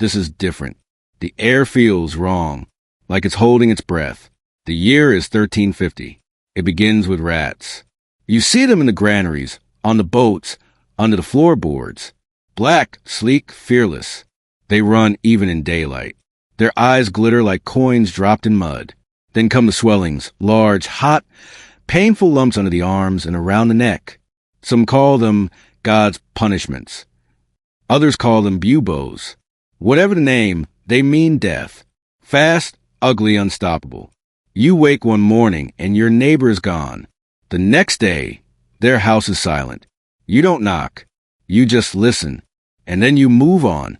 is different. The air feels wrong, like it's holding its breath. The year is 1350. It begins with rats. You see them in the granaries, on the boats, under the floorboards. Black, sleek, fearless. They run even in daylight. Their eyes glitter like coins dropped in mud. Then come the swellings, large, hot, painful lumps under the arms and around the neck. Some call them God's punishments. Others call them buboes. Whatever the name, they mean death. Fast, ugly, unstoppable. You wake one morning and your neighbor is gone. The next day, their house is silent. You don't knock. You just listen. And then you move on.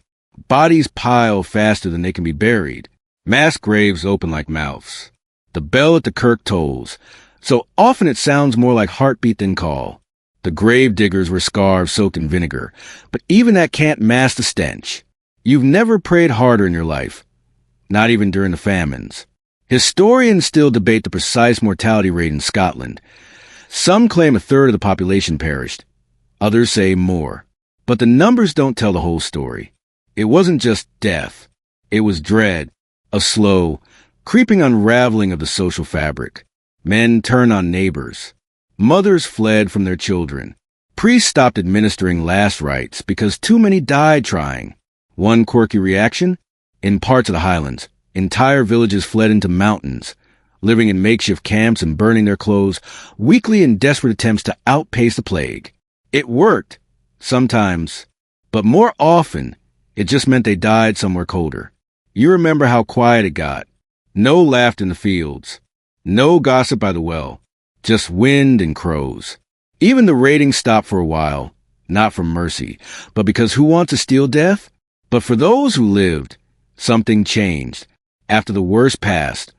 Bodies pile faster than they can be buried. Mass graves open like mouths. The bell at the kirk tolls. So often it sounds more like heartbeat than call. The grave diggers wear scarves soaked in vinegar. But even that can't mask the stench. You've never prayed harder in your life. Not even during the famines. Historians still debate the precise mortality rate in Scotland. Some claim 1/3 of the population perished. Others say more. But the numbers don't tell the whole story. It wasn't just death. It was dread, a slow, creeping unraveling of the social fabric. Men turned on neighbors. Mothers fled from their children. Priests stopped administering last rites because too many died trying. One quirky reaction? In parts of the Highlands, entire villages fled into mountains, living in makeshift camps and burning their clothes, weakly in desperate attempts to outpace the plague. It worked, sometimes, but more often, it just meant they died somewhere colder. You remember how quiet it got. No laughter in the fields. No gossip by the well. Just wind and crows. Even the raiding stopped for a while, not from mercy, but because who wants to steal death? But for those who lived, something changed. After the worst passed,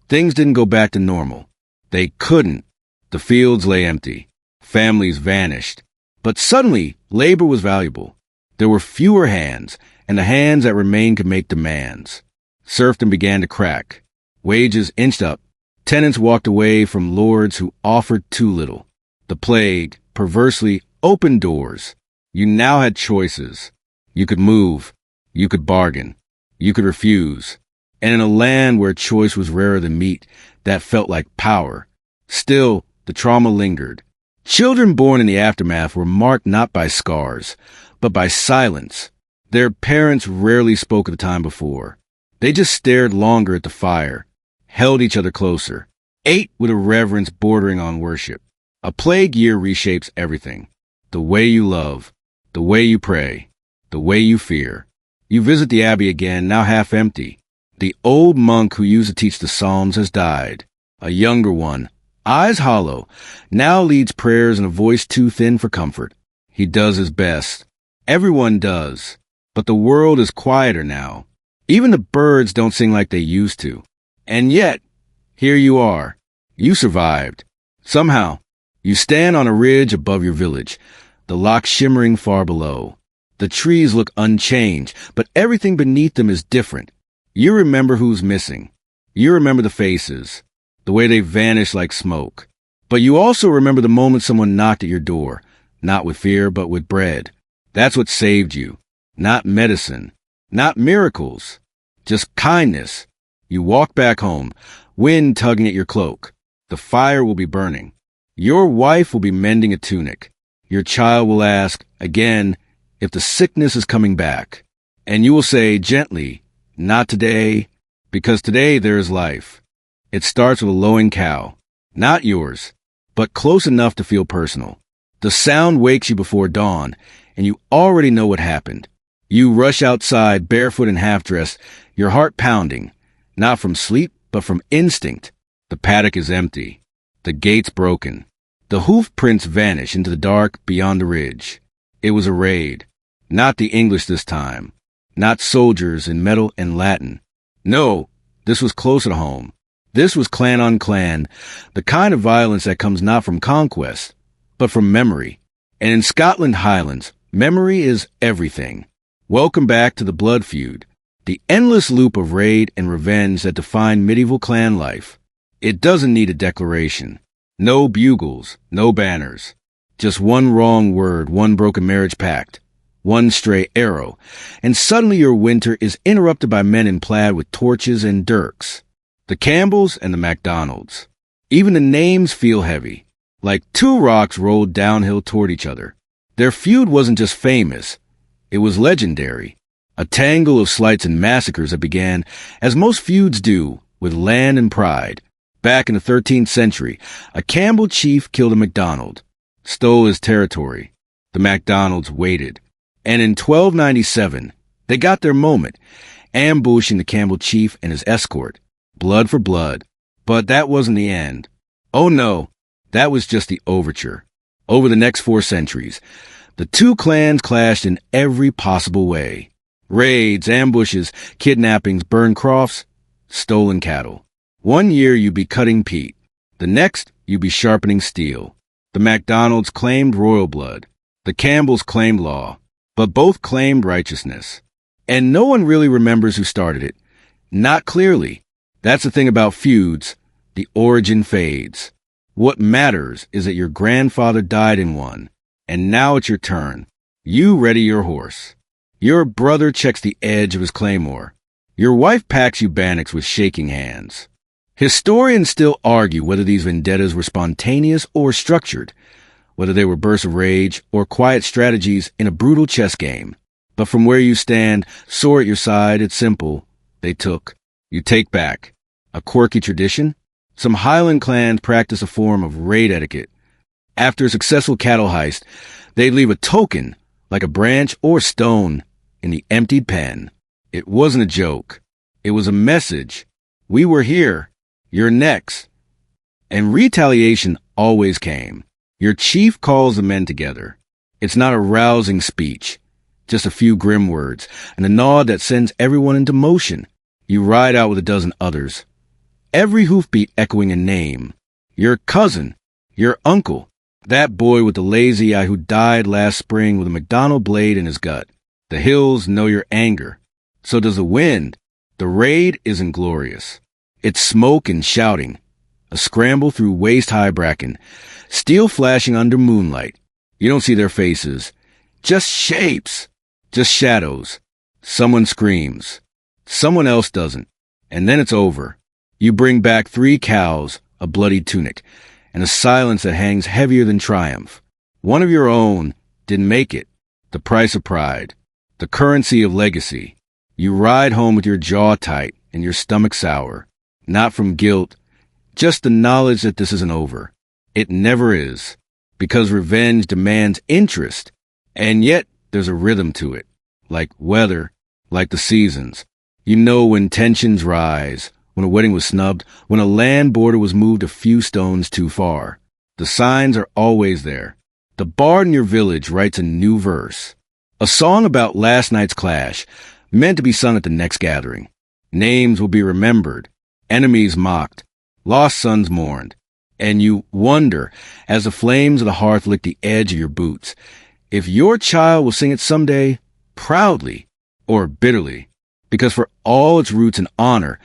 things didn't go back to normal. They couldn't. The fields lay empty. Families vanished. But suddenly, labor was valuable. There were fewer hands, and the hands that remained could make demands. Serfdom began to crack. Wages inched up. Tenants walked away from lords who offered too little. The plague, perversely, opened doors. You now had choices. You could move. You could bargain. You could refuse. And in a land where choice was rarer than meat, that felt like power. Still, the trauma lingered. Children born in the aftermath were marked not by scars, but by silence. Their parents rarely spoke of the time before. They just stared longer at the fire, held each other closer, ate with a reverence bordering on worship. A plague year reshapes everything. The way you love, the way you pray, the way you fear. You visit the abbey again, now half empty. The old monk who used to teach the Psalms has died. A younger one, eyes hollow, now leads prayers in a voice too thin for comfort. He does his best. Everyone does. But the world is quieter now. Even the birds don't sing like they used to. And yet, here you are. You survived. Somehow, you stand on a ridge above your village, the loch shimmering far below. The trees look unchanged, but everything beneath them is different. You remember who's missing. You remember the faces, the way they vanish like smoke. But you also remember the moment someone knocked at your door, not with fear, but with bread. That's what saved you. Not medicine, not miracles, just kindness. You walk back home, wind tugging at your cloak. The fire will be burning. Your wife will be mending a tunic. Your child will ask, again, if the sickness is coming back. And you will say gently, not today, because today there is life. It starts with a lowing cow. Not yours, but close enough to feel personal. The sound wakes you before dawn, and you already know what happened. You rush outside, barefoot and half-dressed, your heart pounding, not from sleep, but from instinct. The paddock is empty. The gate's broken. The hoof prints vanish into the dark beyond the ridge. It was a raid. Not the English this time. Not soldiers in metal and Latin. No, this was closer to home. This was clan on clan, the kind of violence that comes not from conquest, but from memory. And in Scotland Highlands, memory is everything. Welcome back to the blood feud, the endless loop of raid and revenge that defined medieval clan life. It doesn't need a declaration. No bugles, no banners. Just one wrong word, one broken marriage pact, one stray arrow, and suddenly your winter is interrupted by men in plaid with torches and dirks. The Campbells and the MacDonalds. Even the names feel heavy, like two rocks rolled downhill toward each other. Their feud wasn't just famous, it was legendary. A tangle of slights and massacres that began, as most feuds do, with land and pride. Back in the 13th century, a Campbell chief killed a MacDonald, stole his territory. The MacDonalds waited. And in 1297, they got their moment, ambushing the Campbell chief and his escort. Blood for blood. But that wasn't the end. Oh no, that was just the overture. Over the next 4 centuries, the two clans clashed in every possible way. Raids, ambushes, kidnappings, burned crofts, stolen cattle. One year you'd be cutting peat. The next, you'd be sharpening steel. The MacDonalds claimed royal blood. The Campbells claimed law. But both claimed righteousness. And no one really remembers who started it. Not clearly. That's the thing about feuds. The origin fades. What matters is that your grandfather died in one, And now it's your turn. You ready your horse. Your brother checks the edge of his claymore. Your wife packs you bannocks with shaking hands. Historians still argue whether these vendettas were spontaneous or structured, whether they were bursts of rage or quiet strategies in a brutal chess game. But from where you stand, sword at your side, it's simple. They took. You take back. A quirky tradition? Some Highland clans practice a form of raid etiquette. After a successful cattle heist, they'd leave a token, like a branch or stone, in the emptied pen. It wasn't a joke. It was a message. We were here. You're next. And retaliation always came. Your chief calls the men together. It's not a rousing speech, just a few grim words, and a nod that sends everyone into motion. You ride out with a dozen others. Every hoofbeat echoing a name. Your cousin, your uncle, that boy with the lazy eye who died last spring with a McDonald blade in his gut. The hills know your anger. So does the wind. The raid isn't glorious. It's smoke and shouting. A scramble through waist-high bracken. Steel flashing under moonlight. You don't see their faces. Just shapes. Just shadows. Someone screams. Someone else doesn't. And then it's over. You bring back 3 cows, a bloody tunic, and a silence that hangs heavier than triumph. One of your own didn't make it. The price of pride. The currency of legacy. You ride home with your jaw tight and your stomach sour. Not from guilt, just the knowledge that this isn't over. It never is. Because revenge demands interest. And yet there's a rhythm to it. Like weather, like the seasons. You know when tensions rise, when a wedding was snubbed, when a land border was moved a few stones too far. The signs are always there. The bard in your village writes a new verse. A song about last night's clash, meant to be sung at the next gathering. Names will be remembered, enemies mocked, lost sons mourned. And you wonder, as the flames of the hearth lick the edge of your boots, if your child will sing it someday, proudly or bitterly. Because for all its roots in honor,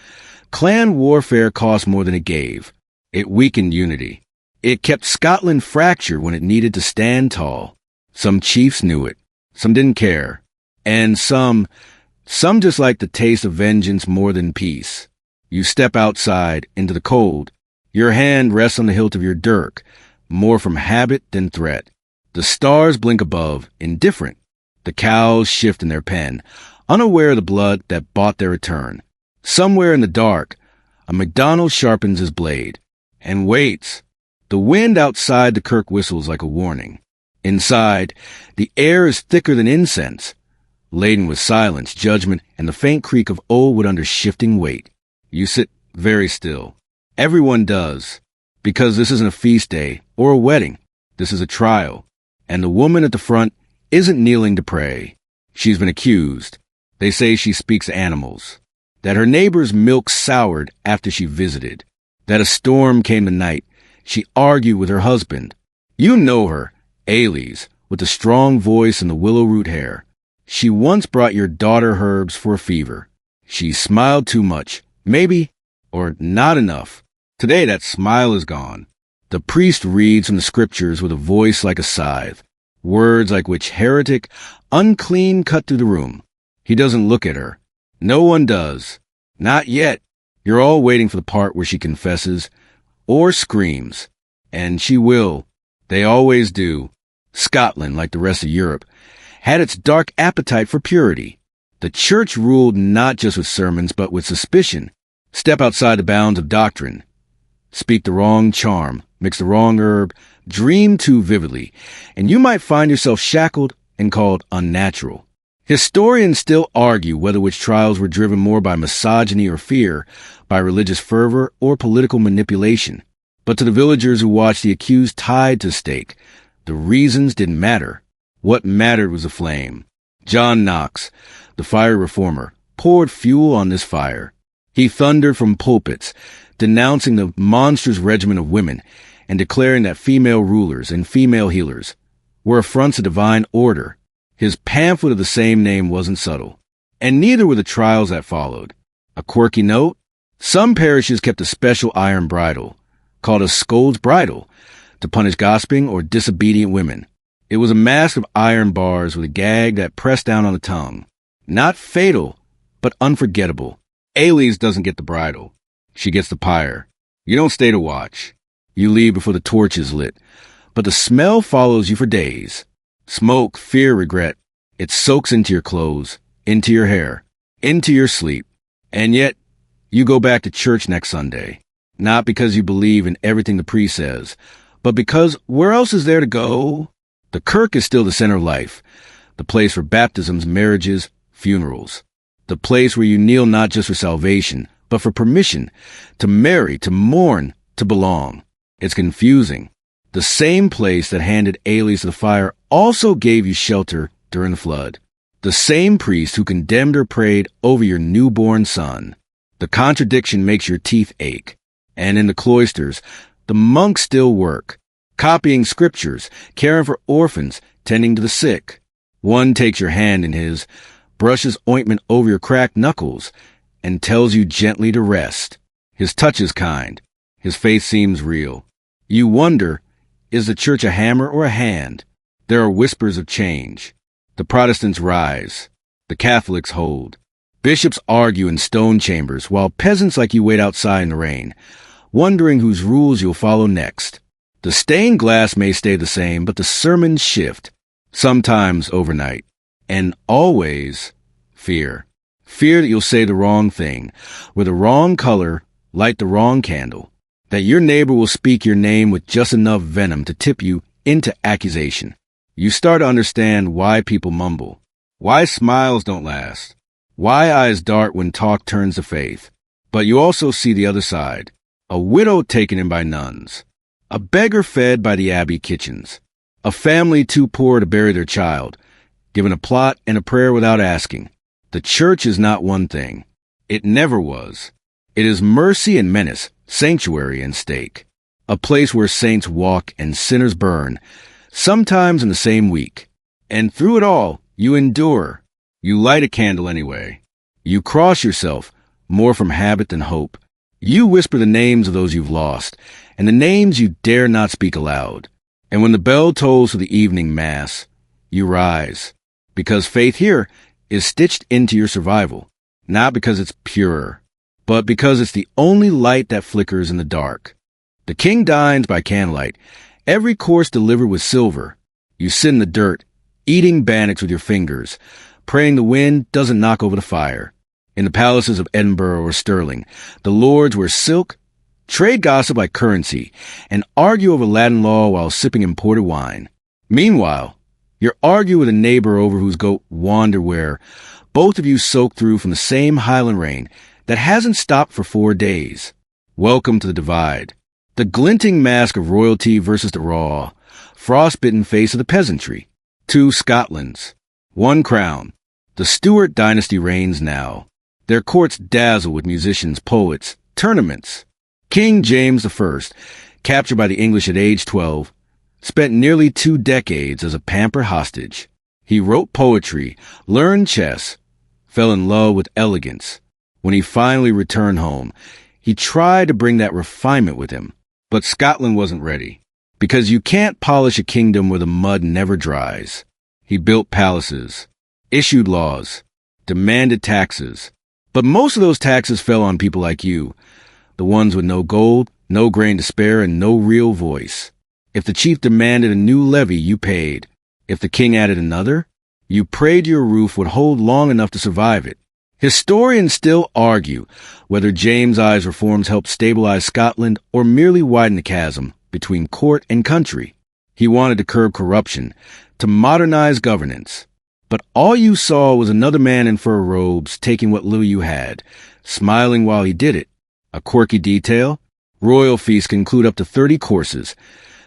clan warfare cost more than it gave. It weakened unity. It kept Scotland fractured when it needed to stand tall. Some chiefs knew it. Some didn't care. And some just liked the taste of vengeance more than peace. You step outside into the cold. Your hand rests on the hilt of your dirk, more from habit than threat. The stars blink above, indifferent. The cows shift in their pen, unaware of the blood that bought their return. Somewhere in the dark, a MacDonald sharpens his blade and waits. The wind outside the kirk whistles like a warning. Inside, the air is thicker than incense, laden with silence, judgment, and the faint creak of old wood under shifting weight. You sit very still. Everyone does, because this isn't a feast day or a wedding. This is a trial, and the woman at the front isn't kneeling to pray. She's been accused. They say she speaks to animals, that her neighbor's milk soured after she visited, that a storm came the night. She argued with her husband. You know her, Ailey's, with the strong voice and the willow root hair. She once brought your daughter herbs for a fever. She smiled too much, maybe, or not enough. Today that smile is gone. The priest reads from the scriptures with a voice like a scythe, words like which heretic, unclean cut through the room. He doesn't look at her. No one does. Not yet. You're all waiting for the part where she confesses or screams. And she will. They always do. Scotland, like the rest of Europe, had its dark appetite for purity. The church ruled not just with sermons, but with suspicion. Step outside the bounds of doctrine. Speak the wrong charm, mix the wrong herb, dream too vividly, and you might find yourself shackled and called unnatural. Historians still argue whether which trials were driven more by misogyny or fear, by religious fervor or political manipulation. But to the villagers who watched the accused tied to stake, the reasons didn't matter. What mattered was the flame. John Knox, the fiery reformer, poured fuel on this fire. He thundered from pulpits, denouncing the monstrous regimen of women and declaring that female rulers and female healers were affronts to divine order. His pamphlet of the same name wasn't subtle, and neither were the trials that followed. A quirky note? Some parishes kept a special iron bridle, called a scold's bridle, to punish gossiping or disobedient women. It was a mask of iron bars with a gag that pressed down on the tongue. Not fatal, but unforgettable. Ailey's doesn't get the bridle. She gets the pyre. You don't stay to watch. You leave before the torch is lit. But the smell follows you for days. Smoke, fear, regret. It soaks into your clothes, into your hair, into your sleep. And yet, you go back to church next Sunday. Not because you believe in everything the priest says, but because where else is there to go? The kirk is still the center of life. The place for baptisms, marriages, funerals. The place where you kneel not just for salvation, but for permission to marry, to mourn, to belong. It's confusing. The same place that handed Ailey to the fire also gave you shelter during the flood. The same priest who condemned or prayed over your newborn son. The contradiction makes your teeth ache. And in the cloisters, the monks still work, copying scriptures, caring for orphans, tending to the sick. One takes your hand in his, brushes ointment over your cracked knuckles, and tells you gently to rest. His touch is kind. His faith seems real. You wonder, is the church a hammer or a hand? There are whispers of change. The Protestants rise. The Catholics hold. Bishops argue in stone chambers, while peasants like you wait outside in the rain, wondering whose rules you'll follow next. The stained glass may stay the same, but the sermons shift, sometimes overnight. And always fear. Fear that you'll say the wrong thing, with the wrong color, light the wrong candle. That your neighbor will speak your name with just enough venom to tip you into accusation. You start to understand why people mumble, why smiles don't last, why eyes dart when talk turns to faith. But you also see the other side, a widow taken in by nuns, a beggar fed by the abbey kitchens, a family too poor to bury their child, given a plot and a prayer without asking. The church is not one thing. It never was. It is mercy and menace, sanctuary and stake, a place where saints walk and sinners burn, sometimes in the same week. And through it all, you endure. You light a candle anyway. You cross yourself, more from habit than hope. You whisper the names of those you've lost, and the names you dare not speak aloud. And when the bell tolls for the evening mass, you rise, because faith here is stitched into your survival, not because it's purer, but because it's the only light that flickers in the dark. The king dines by candlelight, every course delivered with silver. You sit in the dirt, eating bannocks with your fingers, praying the wind doesn't knock over the fire. In the palaces of Edinburgh or Stirling, the lords wear silk, trade gossip like currency, and argue over Latin law while sipping imported wine. Meanwhile, you're arguing with a neighbor over whose goat wander where, both of you soaked through from the same highland rain that hasn't stopped for 4 days. Welcome to the divide. The glinting mask of royalty versus the raw, frostbitten face of the peasantry. 2 Scotlands. 1 crown. The Stuart dynasty reigns now. Their courts dazzle with musicians, poets, tournaments. King James I, captured by the English at age 12, spent nearly 2 decades as a pampered hostage. He wrote poetry, learned chess, fell in love with elegance. When he finally returned home, he tried to bring that refinement with him. But Scotland wasn't ready, because you can't polish a kingdom where the mud never dries. He built palaces, issued laws, demanded taxes. But most of those taxes fell on people like you, the ones with no gold, no grain to spare, and no real voice. If the chief demanded a new levy, you paid. If the king added another, you prayed your roof would hold long enough to survive it. Historians still argue whether James I's reforms helped stabilize Scotland or merely widen the chasm between court and country. He wanted to curb corruption, to modernize governance. But all you saw was another man in fur robes taking what little you had, smiling while he did it. A quirky detail, royal feasts can include up to 30 courses,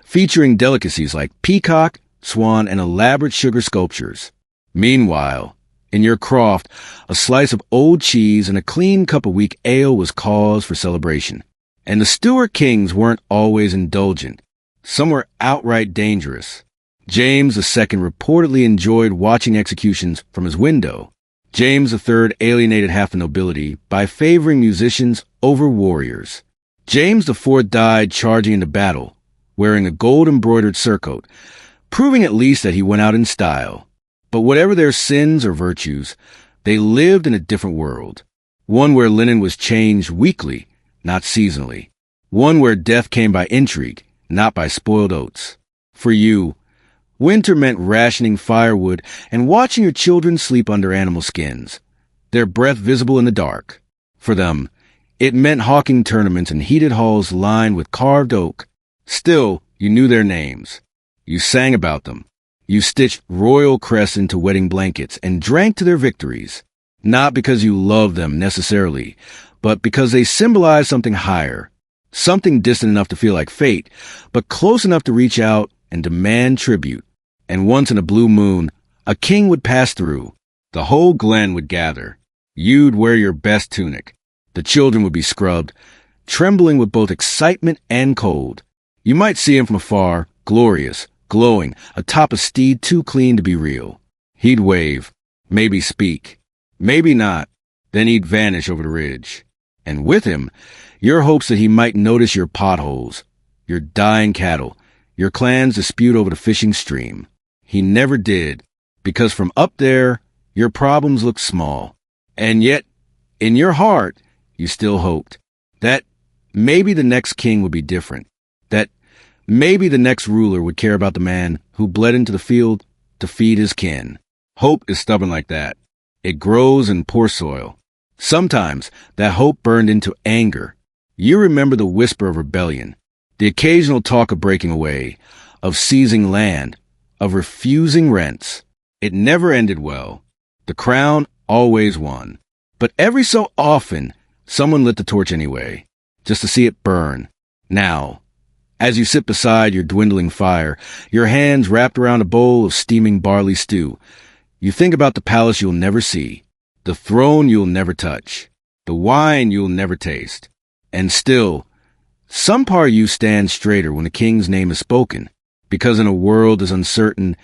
featuring delicacies like peacock, swan, and elaborate sugar sculptures. Meanwhile, in your croft, a slice of old cheese and a clean cup of weak ale was cause for celebration. And the Stuart kings weren't always indulgent. Some were outright dangerous. James II reportedly enjoyed watching executions from his window. James III alienated half the nobility by favoring musicians over warriors. James IV died charging into battle, wearing a gold-embroidered surcoat, proving at least that he went out in style. But whatever their sins or virtues, they lived in a different world. One where linen was changed weekly, not seasonally. One where death came by intrigue, not by spoiled oats. For you, winter meant rationing firewood and watching your children sleep under animal skins, their breath visible in the dark. For them, it meant hawking tournaments in heated halls lined with carved oak. Still, you knew their names. You sang about them. You stitched royal crests into wedding blankets and drank to their victories, not because you loved them necessarily, but because they symbolized something higher, something distant enough to feel like fate, but close enough to reach out and demand tribute. And once in a blue moon, a king would pass through. The whole glen would gather. You'd wear your best tunic. The children would be scrubbed, trembling with both excitement and cold. You might see him from afar, glorious, glowing, atop a steed too clean to be real. He'd wave, maybe speak, maybe not, then he'd vanish over the ridge. And with him, your hopes that he might notice your potholes, your dying cattle, your clan's dispute over the fishing stream. He never did, because from up there, your problems looked small. And yet, in your heart, you still hoped that maybe the next king would be different, that maybe the next ruler would care about the man who bled into the field to feed his kin. Hope is stubborn like that. It grows in poor soil. Sometimes that hope burned into anger. You remember the whisper of rebellion, the occasional talk of breaking away, of seizing land, of refusing rents. It never ended well. The crown always won. But every so often, someone lit the torch anyway, just to see it burn. Now, as you sit beside your dwindling fire, your hands wrapped around a bowl of steaming barley stew, you think about the palace you'll never see, the throne you'll never touch, the wine you'll never taste. And still, some part of you stands straighter when the king's name is spoken, because in a world as uncertain,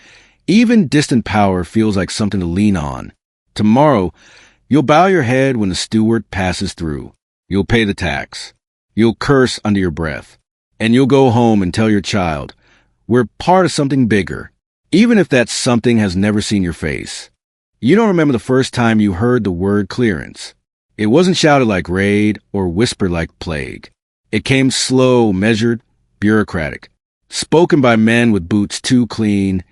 even distant power feels like something to lean on. Tomorrow, you'll bow your head when the steward passes through. You'll pay the tax. You'll curse under your breath. And you'll go home and tell your child, we're part of something bigger, even if that something has never seen your face. You don't remember the first time you heard the word clearance. It wasn't shouted like raid or whispered like plague. It came slow, measured, bureaucratic, spoken by men with boots too clean,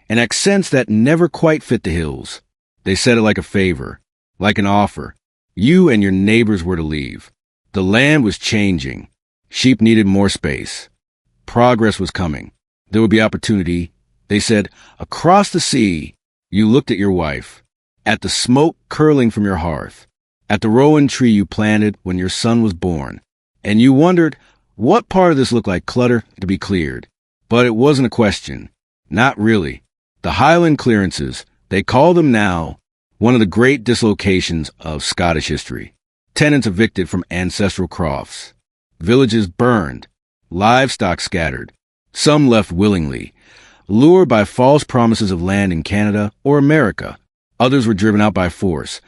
and accents that never quite fit the hills. They said it like a favor, like an offer. You and your neighbors were to leave. The land was changing. Sheep needed more space. Progress was coming. There would be opportunity. They said, across the sea. You looked at your wife, at the smoke curling from your hearth, at the rowan tree you planted when your son was born, and you wondered what part of this looked like clutter to be cleared. But it wasn't a question. Not really. The Highland clearances, they call them now, one of the great dislocations of Scottish history. Tenants evicted from ancestral crofts. Villages burned, livestock scattered, some left willingly, lured by false promises of land in Canada or America. Others were driven out by force,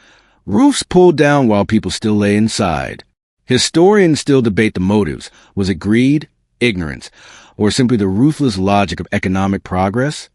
roofs pulled down while people still lay inside. Historians still debate the motives. Was it greed, ignorance, or simply the ruthless logic of economic progress?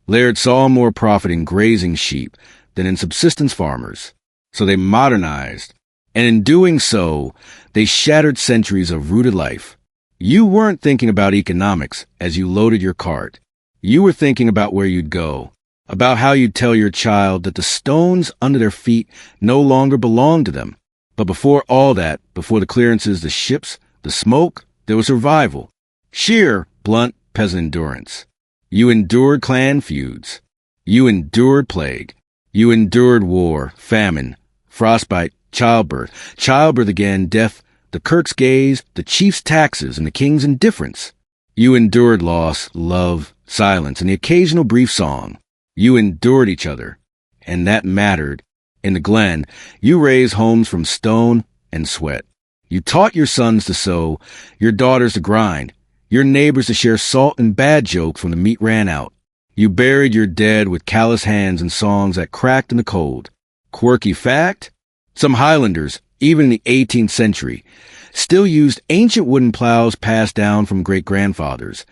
Laird saw more profit in grazing sheep than in subsistence farmers, so they modernized. And in doing so, they shattered centuries of rooted life. You weren't thinking about economics as you loaded your cart. You were thinking about where you'd go, about how you'd tell your child that the stones under their feet no longer belonged to them. But before all that, before the clearances, the ships, the smoke, there was survival. Sheer, blunt peasant endurance. You endured clan feuds. You endured plague. You endured war, famine, frostbite, childbirth again, death, the Kirk's gaze, the chief's taxes, and the king's indifference. You endured loss, love, silence, and the occasional brief song. You endured each other, and that mattered. In the glen, you raised homes from stone and sweat. You taught your sons to sew, your daughters to grind, your neighbors to share salt and bad jokes when the meat ran out. You buried your dead with callous hands and songs that cracked in the cold. Quirky fact? Some Highlanders, even in the 18th century, still used ancient wooden plows passed down from great-grandfathers.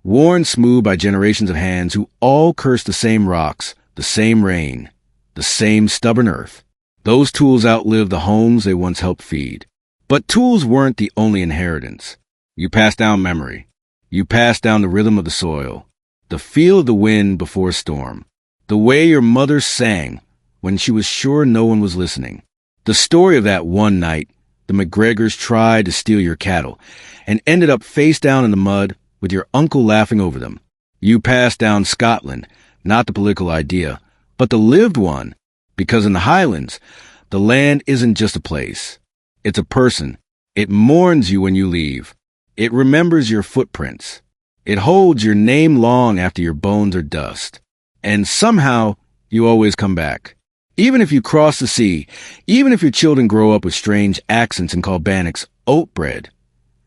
worn smooth by generations of hands who all cursed the same rocks, the same rain, the same stubborn earth. Those tools outlived the homes they once helped feed. But tools weren't the only inheritance. You passed down memory. You passed down the rhythm of the soil, the feel of the wind before a storm, the way your mother sang when she was sure no one was listening. The story of that one night the McGregors tried to steal your cattle and ended up face down in the mud with your uncle laughing over them. You passed down Scotland, not the political idea, but the lived one, because in the Highlands, the land isn't just a place. It's a person. It mourns you when you leave. It remembers your footprints. It holds your name long after your bones are dust. And somehow, you always come back. Even if you cross the sea, even if your children grow up with strange accents and call bannocks oat bread,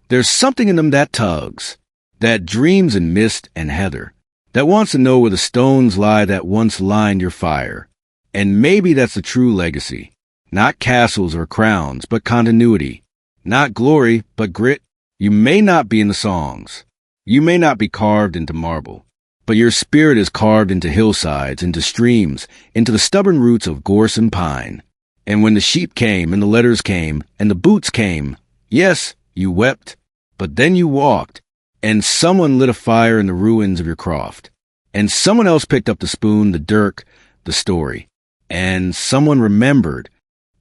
there's something in them that tugs, that dreams in mist and heather, that wants to know where the stones lie that once lined your fire. And maybe that's the true legacy. Not castles or crowns, but continuity. Not glory, but grit. You may not be in the songs. You may not be carved into marble. But your spirit is carved into hillsides, into streams, into the stubborn roots of gorse and pine. And when the sheep came, and the letters came, and the boots came, yes, you wept, but then you walked, and someone lit a fire in the ruins of your croft. And someone else picked up the spoon, the dirk, the story. And someone remembered.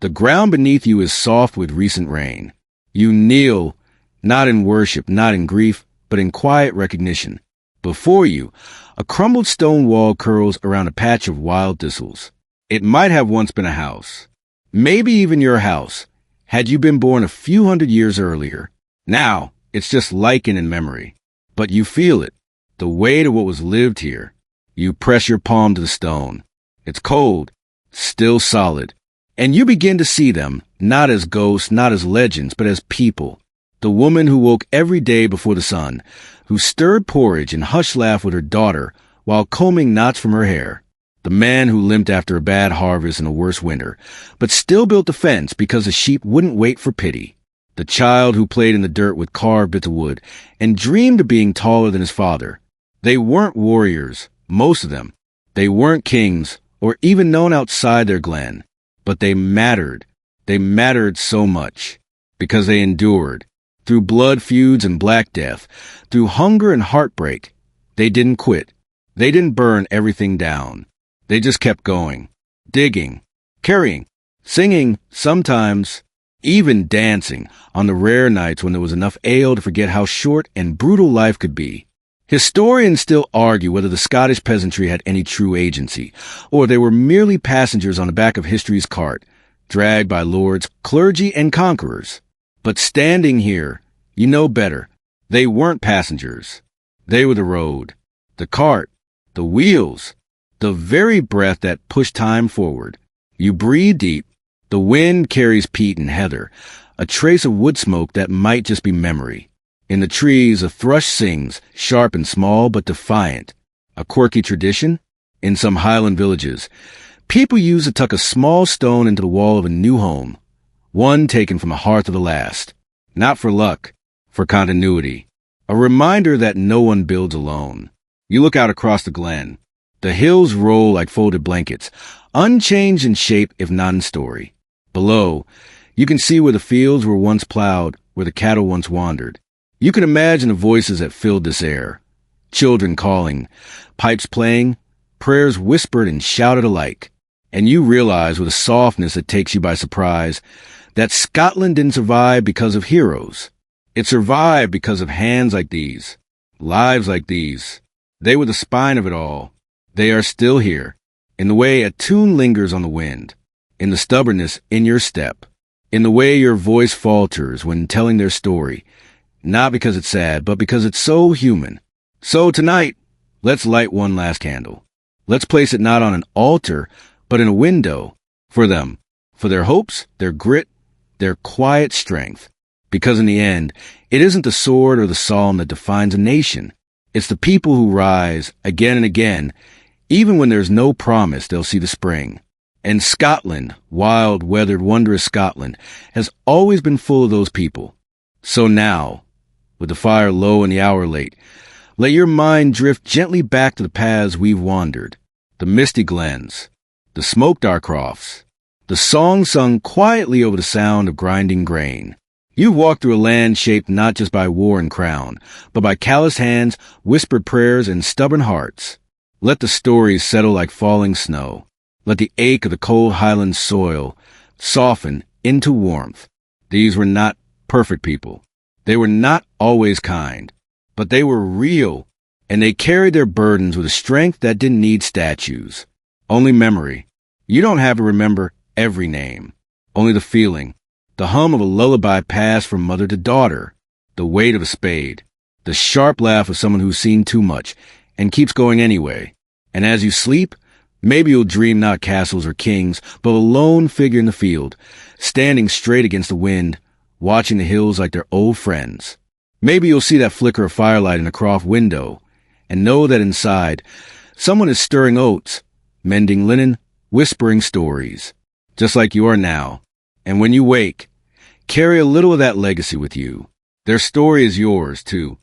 The ground beneath you is soft with recent rain. You kneel, not in worship, not in grief, but in quiet recognition. Before you, a crumbled stone wall curls around a patch of wild thistles. It might have once been a house. Maybe even your house, had you been born a few hundred years earlier. Now, it's just lichen in memory. But you feel it, the weight of what was lived here. You press your palm to the stone. It's cold, still solid. And you begin to see them, not as ghosts, not as legends, but as people. The woman who woke every day before the sun, who stirred porridge and hush laughed with her daughter while combing knots from her hair. The man who limped after a bad harvest and a worse winter, but still built the fence because the sheep wouldn't wait for pity. The child who played in the dirt with carved bits of wood and dreamed of being taller than his father. They weren't warriors, most of them. They weren't kings or even known outside their glen. But they mattered. They mattered so much because they endured. Through blood feuds and black death, through hunger and heartbreak, they didn't quit. They didn't burn everything down. They just kept going, digging, carrying, singing, sometimes even dancing on the rare nights when there was enough ale to forget how short and brutal life could be. Historians still argue whether the Scottish peasantry had any true agency, or they were merely passengers on the back of history's cart, dragged by lords, clergy, and conquerors. But standing here, you know better. They weren't passengers. They were the road, the cart, the wheels, the very breath that pushed time forward. You breathe deep. The wind carries peat and heather, a trace of wood smoke that might just be memory. In the trees, a thrush sings, sharp and small but defiant. A quirky tradition? In some Highland villages, people used to tuck a small stone into the wall of a new home. One taken from the hearth of the last. Not for luck, for continuity. A reminder that no one builds alone. You look out across the glen. The hills roll like folded blankets, unchanged in shape if not in story. Below, you can see where the fields were once plowed, where the cattle once wandered. You can imagine the voices that filled this air. Children calling, pipes playing, prayers whispered and shouted alike. And you realize with a softness that takes you by surprise that Scotland didn't survive because of heroes. It survived because of hands like these, lives like these. They were the spine of it all. They are still here, in the way a tune lingers on the wind, in the stubbornness in your step, in the way your voice falters when telling their story, not because it's sad, but because it's so human. So tonight, let's light one last candle. Let's place it not on an altar, but in a window, for them, for their hopes, their grit, their quiet strength. Because in the end, it isn't the sword or the psalm that defines a nation. It's the people who rise again and again, even when there's no promise they'll see the spring. And Scotland, wild, weathered, wondrous Scotland, has always been full of those people. So now, with the fire low and the hour late, Let your mind drift gently back to the paths we've wandered, the misty glens, the smoked Crofts, the song sung quietly over the sound of grinding grain. You've walked through a land shaped not just by war and crown, but by calloused hands, whispered prayers, and stubborn hearts. Let the stories settle like falling snow. Let the ache of the cold highland soil soften into warmth. These were not perfect people. They were not always kind, but they were real, and they carried their burdens with a strength that didn't need statues. Only memory. You don't have to remember every name. Only the feeling. The hum of a lullaby passed from mother to daughter. The weight of a spade. The sharp laugh of someone who's seen too much and keeps going anyway. And as you sleep, maybe you'll dream not castles or kings, but a lone figure in the field, standing straight against the wind, watching the hills like they're old friends. Maybe you'll see that flicker of firelight in a croft window and know that inside, someone is stirring oats, mending linen, whispering stories, just like you are now. And when you wake, carry a little of that legacy with you. Their story is yours, too.